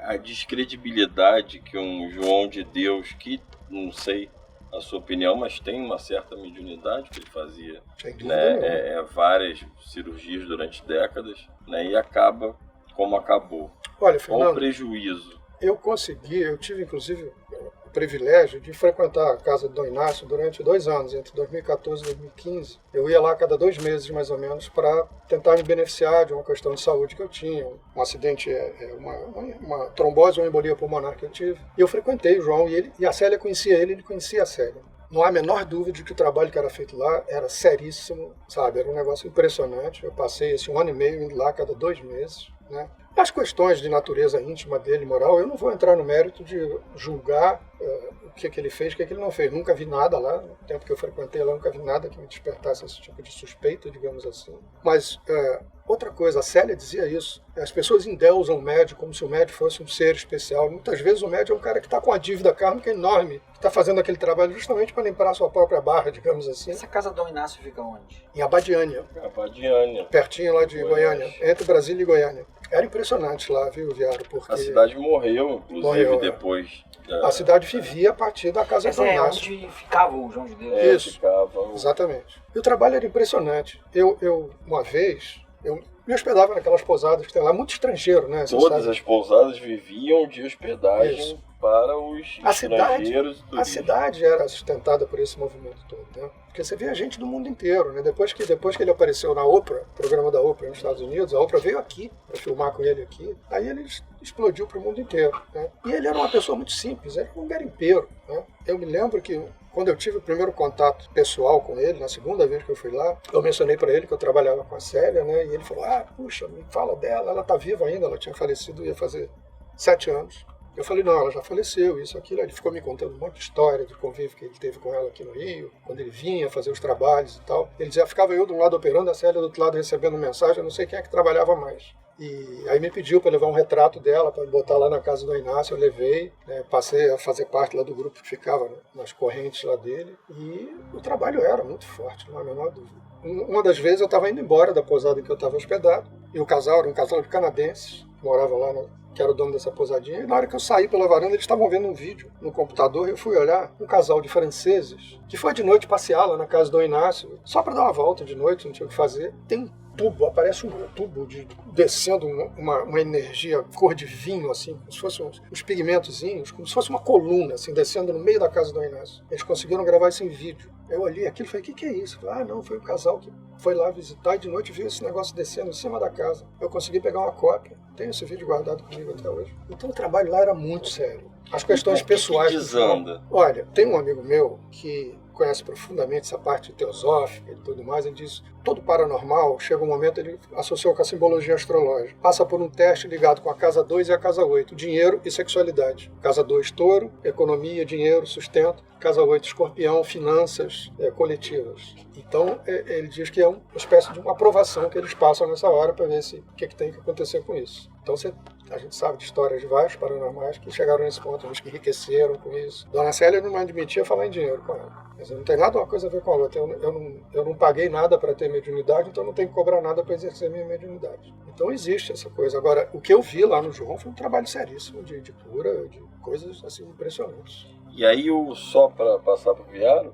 a descredibilidade que um João de Deus, que não sei a sua opinião, mas tem uma certa mediunidade que ele fazia, né, várias cirurgias durante décadas, né, e acaba como acabou.
Olha, Fernando,
qual o prejuízo?
Eu tive inclusive o privilégio de frequentar a casa do Dom Inácio durante 2 anos, entre 2014 e 2015. Eu ia lá a cada 2 meses, mais ou menos, para tentar me beneficiar de uma questão de saúde que eu tinha, um acidente, uma trombose ou uma embolia pulmonar que eu tive. E eu frequentei o João e a Célia conhecia ele conhecia a Célia. Não há a menor dúvida de que o trabalho que era feito lá era seríssimo, sabe? Era um negócio impressionante. Eu passei esse 1 ano e meio indo lá a cada 2 meses, né? As questões de natureza íntima dele, moral, eu não vou entrar no mérito de julgar o que ele fez, o que ele não fez. Nunca vi nada lá, no tempo que eu frequentei lá, nunca vi nada que me despertasse esse tipo de suspeita, digamos assim. Mas outra coisa, a Célia dizia isso, as pessoas endeusam o médium como se o médium fosse um ser especial. Muitas vezes o médium é um cara que está com uma dívida kármica enorme, que está fazendo aquele trabalho justamente para limpar a sua própria barra, digamos assim.
Essa casa do Dom Inácio fica onde?
Em Abadiânia.
Abadiânia.
Pertinho lá de Goiânia, entre Brasília e Goiânia. Era impressionante lá, viu, Viário? Porque
a cidade morreu, inclusive, depois.
A cidade vivia a partir da casa do Dom Inácio.
Onde ficava o João de Deus.
Isso, exatamente. E o trabalho era impressionante. Uma vez, me hospedava naquelas pousadas que tem lá, muito estrangeiro, né?
Todas as pousadas viviam de hospedagem para os estrangeiros.
A cidade era sustentada por esse movimento todo, né? Porque você vê a gente do mundo inteiro, né? Depois que ele apareceu na Oprah, programa da Oprah nos Estados Unidos, a Oprah veio aqui para filmar com ele aqui. Aí ele explodiu para o mundo inteiro, né? E ele era uma pessoa muito simples, era um garimpeiro, né? Eu me lembro que quando eu tive o primeiro contato pessoal com ele, na segunda vez que eu fui lá, eu mencionei para ele que eu trabalhava com a Célia, né? E ele falou, puxa, me fala dela, ela está viva ainda, ela tinha falecido, ia fazer 7 anos. Eu falei, não, ela já faleceu, isso, aquilo. Ele ficou me contando um monte de história de convívio que ele teve com ela aqui no Rio, quando ele vinha fazer os trabalhos e tal. Ele dizia, ficava eu de um lado operando, a Célia do outro lado recebendo mensagem, eu não sei quem é que trabalhava mais. E aí me pediu para levar um retrato dela, para botar lá na casa do Inácio, eu levei, né, passei a fazer parte lá do grupo que ficava, né, nas correntes lá dele, e o trabalho era muito forte, não há a menor dúvida. Uma das vezes eu estava indo embora da pousada em que eu estava hospedado, e o casal era um casal de canadenses, que morava lá, que era o dono dessa pousadinha, e na hora que eu saí pela varanda, eles estavam vendo um vídeo no computador, e eu fui olhar um casal de franceses, que foi de noite passear lá na casa do Inácio, só para dar uma volta de noite, não tinha o que fazer. Tem um tubo, aparece um tubo descendo uma energia cor de vinho, assim, como se fossem uns pigmentozinhos, como se fosse uma coluna, assim, descendo no meio da casa do Inácio. Eles conseguiram gravar isso em vídeo. Eu olhei aquilo e falei, o que é isso? Eu falei, não, foi um casal que foi lá visitar e de noite viu esse negócio descendo em cima da casa. Eu consegui pegar uma cópia, tenho esse vídeo guardado comigo até hoje. Então o trabalho lá era muito sério. As questões pessoais...
Que desanda?
Olha, tem um amigo meu que conhece profundamente essa parte teosófica e tudo mais, ele diz, todo paranormal, chega um momento, ele associou com a simbologia astrológica, passa por um teste ligado com a casa 2 e a casa 8, dinheiro e sexualidade. Casa 2, touro, economia, dinheiro, sustento. Casa 8, escorpião, finanças coletivas. Então, ele diz que é uma espécie de uma aprovação que eles passam nessa hora para ver o que tem que acontecer com isso. Então, você A gente sabe de histórias de vários paranormais que chegaram nesse ponto, uns que enriqueceram com isso. Dona Célia não admitia falar em dinheiro com ela. Mas não tem nada uma coisa a ver com a outra. Eu não paguei nada para ter mediunidade, então não tenho que cobrar nada para exercer minha mediunidade. Então existe essa coisa. Agora, o que eu vi lá no João foi um trabalho seríssimo de cura, de coisas assim impressionantes.
E aí, só para passar para o Viário,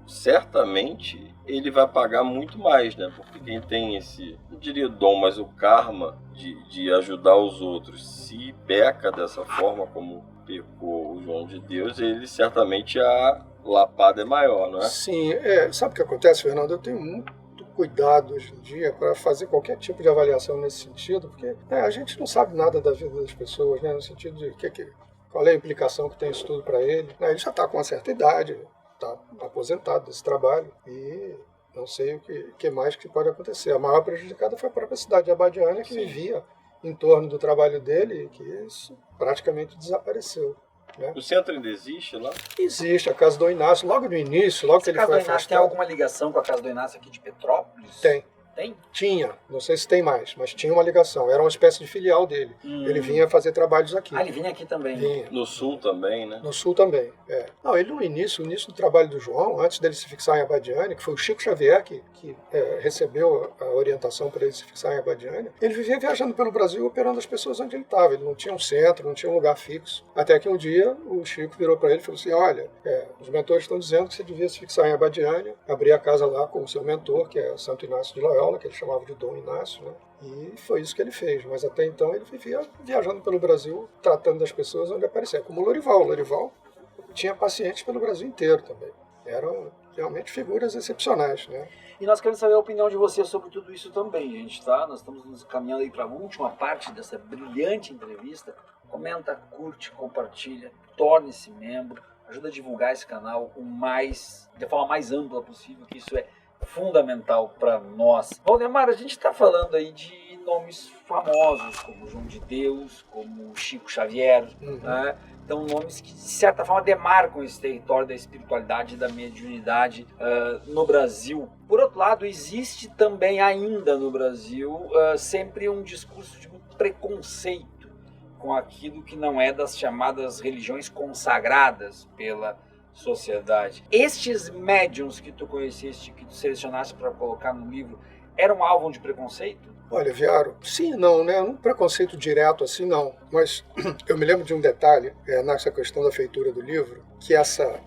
certamente ele vai pagar muito mais, né? Porque quem tem esse, não diria dom, mas o karma de ajudar os outros, se peca dessa forma como pecou o João de Deus, ele certamente a lapada é maior, não é?
Sim, sabe o que acontece, Fernando? Eu tenho muito cuidado hoje em dia para fazer qualquer tipo de avaliação nesse sentido, porque a gente não sabe nada da vida das pessoas, né? No sentido de qual é a implicação que tem isso tudo para ele. Ele já está com uma certa idade, está aposentado desse trabalho e não sei o que mais que pode acontecer. A maior prejudicada foi a própria cidade de Abadiânia, que vivia em torno do trabalho dele e que isso praticamente desapareceu. Né?
O centro ainda existe lá?
Existe, a Casa do Inácio, logo no início, logo que ele foi afastado.
A Casa do Inácio tem alguma ligação com a Casa do Inácio aqui de Petrópolis?
Tem.
Tem?
Tinha, não sei se tem mais, mas tinha uma ligação. Era uma espécie de filial dele. Ele vinha fazer trabalhos aqui.
Ele vinha aqui também.
Vinha.
No sul também, né?
No sul também, Não, ele no início do trabalho do João, antes dele se fixar em Abadiânia, que foi o Chico Xavier que recebeu a orientação para ele se fixar em Abadiânia, ele vivia viajando pelo Brasil, operando as pessoas onde ele estava. Ele não tinha um centro, não tinha um lugar fixo. Até que um dia o Chico virou para ele e falou assim, olha, os mentores estão dizendo que você devia se fixar em Abadiânia, abrir a casa lá com o seu mentor, que é Santo Inácio de Loyola, que ele chamava de Dom Inácio, né? E foi isso que ele fez. Mas até então ele vivia viajando pelo Brasil, tratando das pessoas onde aparecia. Como o Lorival. O Lorival tinha pacientes pelo Brasil inteiro também. Eram realmente figuras excepcionais, né?
E nós queremos saber a opinião de você sobre tudo isso também, gente, tá? Nós estamos nos caminhando aí para a última parte dessa brilhante entrevista. Comenta, curte, compartilha, torne-se membro, ajuda a divulgar esse canal de forma mais ampla possível, que isso é fundamental para nós. Valdemar, a gente está falando aí de nomes famosos, como João de Deus, como Chico Xavier, né? Então, nomes que, de certa forma, demarcam esse território da espiritualidade e da mediunidade no Brasil. Por outro lado, existe também ainda no Brasil sempre um discurso de muito preconceito com aquilo que não é das chamadas religiões consagradas pela sociedade. Estes médiuns que tu conheceste, que tu selecionaste para colocar no livro, eram alvo de preconceito?
Olha, Viaro, sim e não, né? Um preconceito direto assim, não. Mas eu me lembro de um detalhe nessa questão da feitura do livro, que essa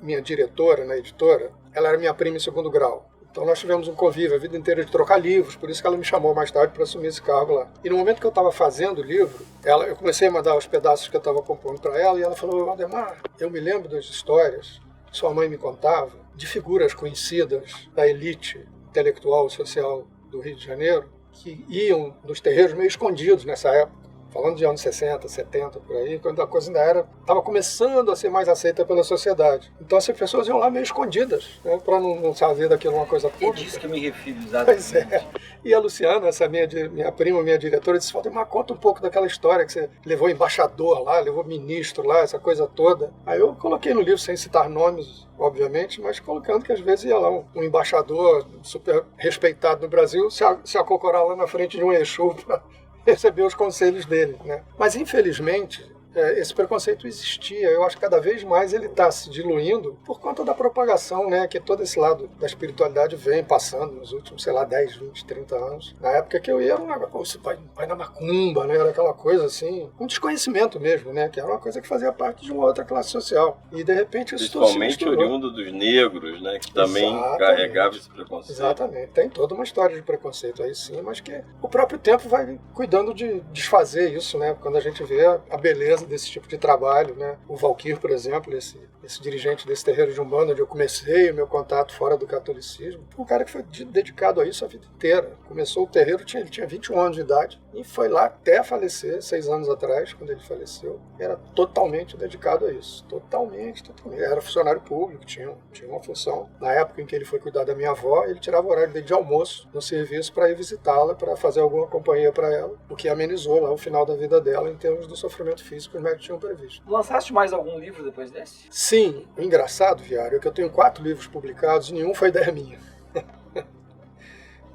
minha diretora na editora, ela era minha prima em segundo grau. Então nós tivemos um convívio a vida inteira de trocar livros, por isso que ela me chamou mais tarde para assumir esse cargo lá. E no momento que eu estava fazendo o livro, eu comecei a mandar os pedaços que eu estava compondo para ela, e ela falou, Valdemar, eu me lembro das histórias que sua mãe me contava, de figuras conhecidas da elite intelectual e social do Rio de Janeiro, que iam nos terreiros meio escondidos nessa época. Falando de anos 60, 70, por aí, quando a coisa ainda estava começando a ser mais aceita pela sociedade. Então essas pessoas iam lá meio escondidas, né, para não saber daquilo uma coisa pública.
É disso que eu me refiro, exatamente.
Pois é. E a Luciana, essa minha prima, minha diretora, disse, Valdemar, conta um pouco daquela história que você levou embaixador lá, levou ministro lá, essa coisa toda. Aí eu coloquei no livro, sem citar nomes, obviamente, mas colocando que às vezes ia lá um embaixador super respeitado no Brasil se acocorar lá na frente de um Exu para receber os conselhos dele, né? Mas, infelizmente, esse preconceito existia. Eu acho que cada vez mais ele está se diluindo por conta da propagação, né? Que todo esse lado da espiritualidade vem passando nos últimos, 10, 20, 30 anos. Na época que eu ia, era um negócio, vai na macumba, né? Era aquela coisa assim, um desconhecimento mesmo, né? Que era uma coisa que fazia parte de uma outra classe social. E, de repente, isso tudo se misturou.
Principalmente oriundo dos negros, né? Que também carregava esse preconceito.
Exatamente. Tem toda uma história de preconceito aí, sim, mas que o próprio tempo vai cuidando de desfazer isso, né? Quando a gente vê a beleza desse tipo de trabalho, né? O Valquir, por exemplo, esse dirigente desse terreiro de Umbanda, onde eu comecei o meu contato fora do catolicismo, foi um cara que foi dedicado a isso a vida inteira. Começou o terreiro, ele tinha 21 anos de idade e foi lá até falecer, 6 anos atrás, quando ele faleceu. Era totalmente dedicado a isso. Totalmente. Era funcionário público, tinha uma função. Na época em que ele foi cuidar da minha avó, ele tirava o horário dele de almoço no serviço para ir visitá-la, para fazer alguma companhia para ela, o que amenizou lá o final da vida dela em termos do sofrimento físico que os médicos tinham previsto.
Lançaste mais algum livro depois desse?
Sim, o engraçado, Viário, é que eu tenho 4 livros publicados e nenhum foi ideia minha.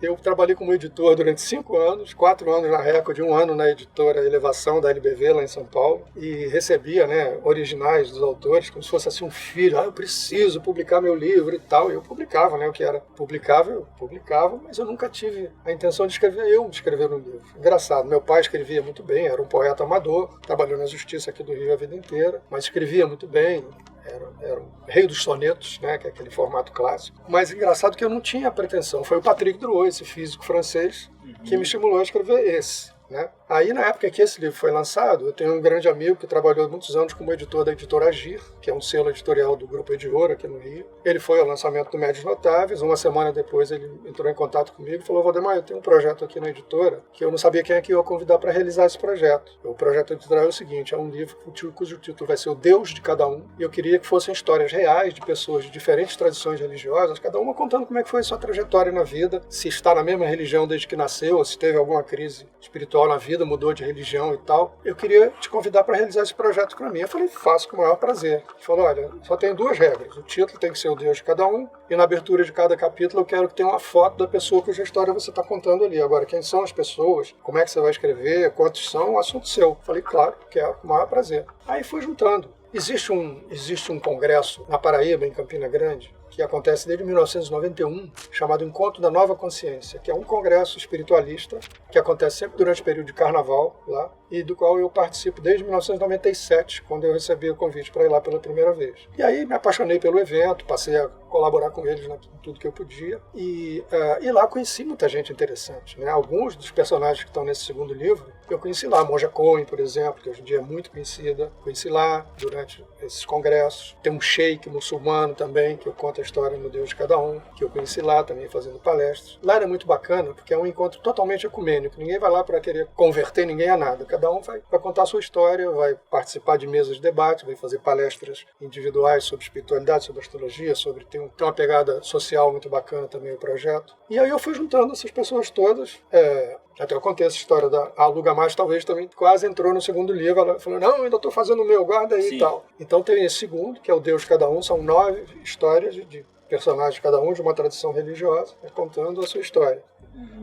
Eu trabalhei como editor durante 5 anos, 4 anos na Record, 1 ano na editora Elevação da LBV, lá em São Paulo, e recebia, né, originais dos autores, como se fosse assim um filho. Eu preciso publicar meu livro e tal. E eu publicava, né, o que era publicável, eu publicava, mas eu nunca tive a intenção de escrever um livro. Engraçado, meu pai escrevia muito bem, era um poeta amador, trabalhou na justiça aqui do Rio a vida inteira, mas escrevia muito bem. Era o rei dos sonetos, né, que é aquele formato clássico. Mas engraçado que eu não tinha pretensão. Foi o Patrick Drouot, esse físico francês, que me estimulou a escrever esse. Né? Aí, na época que esse livro foi lançado, eu tenho um grande amigo que trabalhou muitos anos como editor da editora Agir, que é um selo editorial do Grupo Ediora aqui no Rio. Ele foi ao lançamento do Médios Notáveis. Uma semana depois ele entrou em contato comigo e falou: Valdemar, eu tenho um projeto aqui na editora que eu não sabia quem é que eu ia convidar para realizar esse projeto. O projeto editorial é o seguinte: é um livro cujo título vai ser O Deus de Cada Um, e eu queria que fossem histórias reais de pessoas de diferentes tradições religiosas, cada uma contando como é que foi a sua trajetória na vida, se está na mesma religião desde que nasceu, ou se teve alguma crise espiritual na vida, mudou de religião e tal. Eu queria te convidar para realizar esse projeto para mim. Eu falei: faço com o maior prazer. Ele falou: olha, só tem 2 regras. O título tem que ser O Deus de Cada Um, e na abertura de cada capítulo eu quero que tenha uma foto da pessoa cuja história você está contando ali. Agora, quem são as pessoas, como é que você vai escrever, quantos são, um assunto seu. Eu falei: claro, quero, com o maior prazer. Aí fui juntando. Existe um congresso na Paraíba, em Campina Grande, que acontece desde 1991, chamado Encontro da Nova Consciência, que é um congresso espiritualista que acontece sempre durante o período de carnaval lá, e do qual eu participo desde 1997, quando eu recebi o convite para ir lá pela primeira vez. E aí me apaixonei pelo evento, passei a colaborar com eles em tudo que eu podia, e lá conheci muita gente interessante, né? Alguns dos personagens que estão nesse segundo livro, eu conheci lá. A Monja Cohen, por exemplo, que hoje em dia é muito conhecida, conheci lá durante esses congressos. Tem um sheik muçulmano também, que eu conto a história no Deus de Cada Um, que eu conheci lá também fazendo palestras. Lá era muito bacana, porque é um encontro totalmente ecumênico. Ninguém vai lá para querer converter ninguém a nada. Cada um vai contar a sua história, vai participar de mesas de debate, vai fazer palestras individuais sobre espiritualidade, sobre astrologia, tem uma pegada social muito bacana também o projeto. E aí eu fui juntando essas pessoas todas. Até eu contei essa história da Aluga Mais, talvez também quase entrou no segundo livro. Ela falou: não, eu ainda estou fazendo o meu, guarda aí. Sim. E tal. Então tem esse segundo, que é O Deus de Cada Um. São 9 histórias de personagens, cada um de uma tradição religiosa, contando a sua história.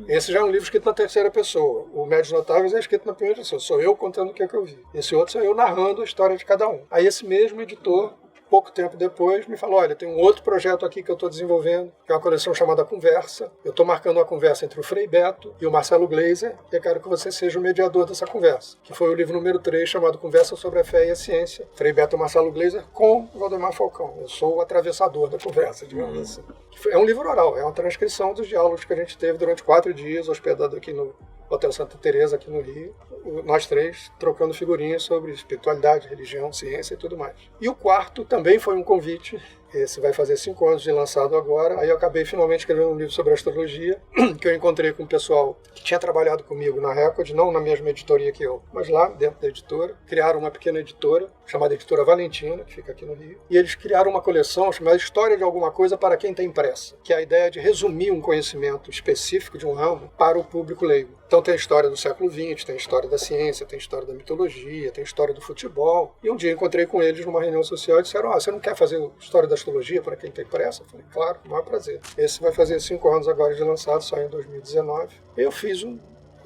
Esse já é um livro escrito na terceira pessoa. O Médios Notáveis é escrito na primeira pessoa. Sou eu contando o que eu vi. Esse outro sou eu narrando a história de cada um. Aí esse mesmo editor, pouco tempo depois, me falou: olha, tem um outro projeto aqui que eu estou desenvolvendo, que é uma coleção chamada Conversa. Eu estou marcando uma conversa entre o Frei Beto e o Marcelo Gleiser, e eu quero que você seja o mediador dessa conversa, que foi o livro número 3, chamado Conversa sobre a Fé e a Ciência. Frei Beto e Marcelo Gleiser com o Valdemar Falcão. Eu sou o atravessador da conversa, digamos assim. É um livro oral, é uma transcrição dos diálogos que a gente teve durante 4 dias, hospedado aqui no Hotel Santa Teresa, aqui no Rio, nós 3 trocando figurinhas sobre espiritualidade, religião, ciência e tudo mais. E o quarto também foi um convite. Esse vai fazer 5 anos de lançado agora. Aí eu acabei finalmente escrevendo um livro sobre astrologia, que eu encontrei com um pessoal que tinha trabalhado comigo na Record, não na mesma editoria que eu, mas lá dentro da editora. Criaram uma pequena editora, chamada Editora Valentina, que fica aqui no Rio. E eles criaram uma coleção chamada História de Alguma Coisa para Quem Tem Pressa, que é a ideia de resumir um conhecimento específico de um ramo para o público leigo. Então tem a história do século XX, tem a história da ciência, tem a história da mitologia, tem a história do futebol. E um dia encontrei com eles numa reunião social e disseram: você não quer fazer história da astrologia para quem tem pressa? Eu falei: claro, com o maior prazer. Esse vai fazer 5 anos agora de lançado, só em 2019. Eu fiz um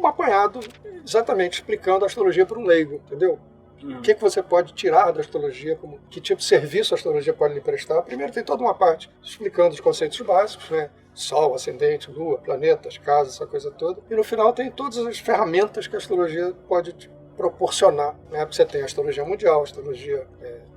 apanhado exatamente explicando a astrologia para um leigo, entendeu? O que você pode tirar da astrologia, que tipo de serviço a astrologia pode lhe prestar. Primeiro tem toda uma parte explicando os conceitos básicos, né? Sol, ascendente, lua, planetas, casas, essa coisa toda. E no final tem todas as ferramentas que a astrologia pode te proporcionar, né? Porque você tem a astrologia mundial, a astrologia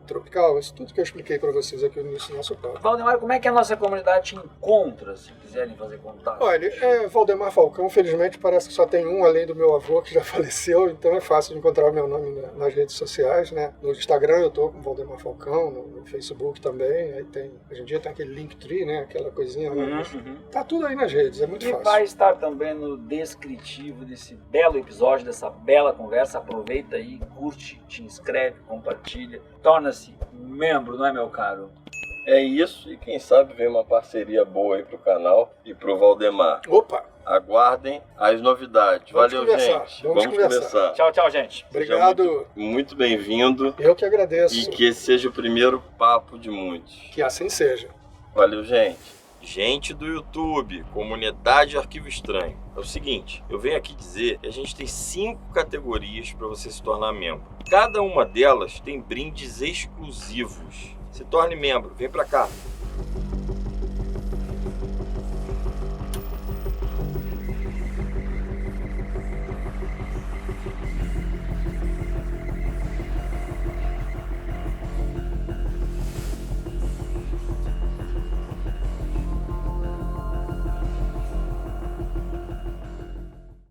tropical, isso tudo que eu expliquei para vocês aqui no início do nosso papo.
Valdemar, como é que a nossa comunidade te encontra, se quiserem fazer contato?
Olha, Valdemar Falcão, felizmente parece que só tem um, além do meu avô, que já faleceu, então é fácil de encontrar o meu nome nas redes sociais, né? No Instagram eu estou com Valdemar Falcão, no Facebook também, aí hoje em dia tem aquele Linktree, né? Aquela coisinha, né? Tá tudo aí nas redes, é muito fácil.
E vai estar também no descritivo desse belo episódio, dessa bela conversa. Aproveita aí, curte, te inscreve, compartilha, torna-se membro, não é, meu caro?
É isso, e quem sabe vem uma parceria boa aí pro canal e pro Valdemar.
Opa!
Aguardem as novidades. Valeu, gente.
Vamos conversar.
Tchau, tchau, gente.
Obrigado.
Muito bem-vindo.
Eu que agradeço.
E que esse seja o primeiro papo de muitos.
Que assim seja.
Valeu, gente. Gente do YouTube, comunidade Arquivo Estranho, é o seguinte, eu venho aqui dizer que a gente tem 5 categorias para você se tornar membro. Cada uma delas tem brindes exclusivos. Se torne membro, vem para cá.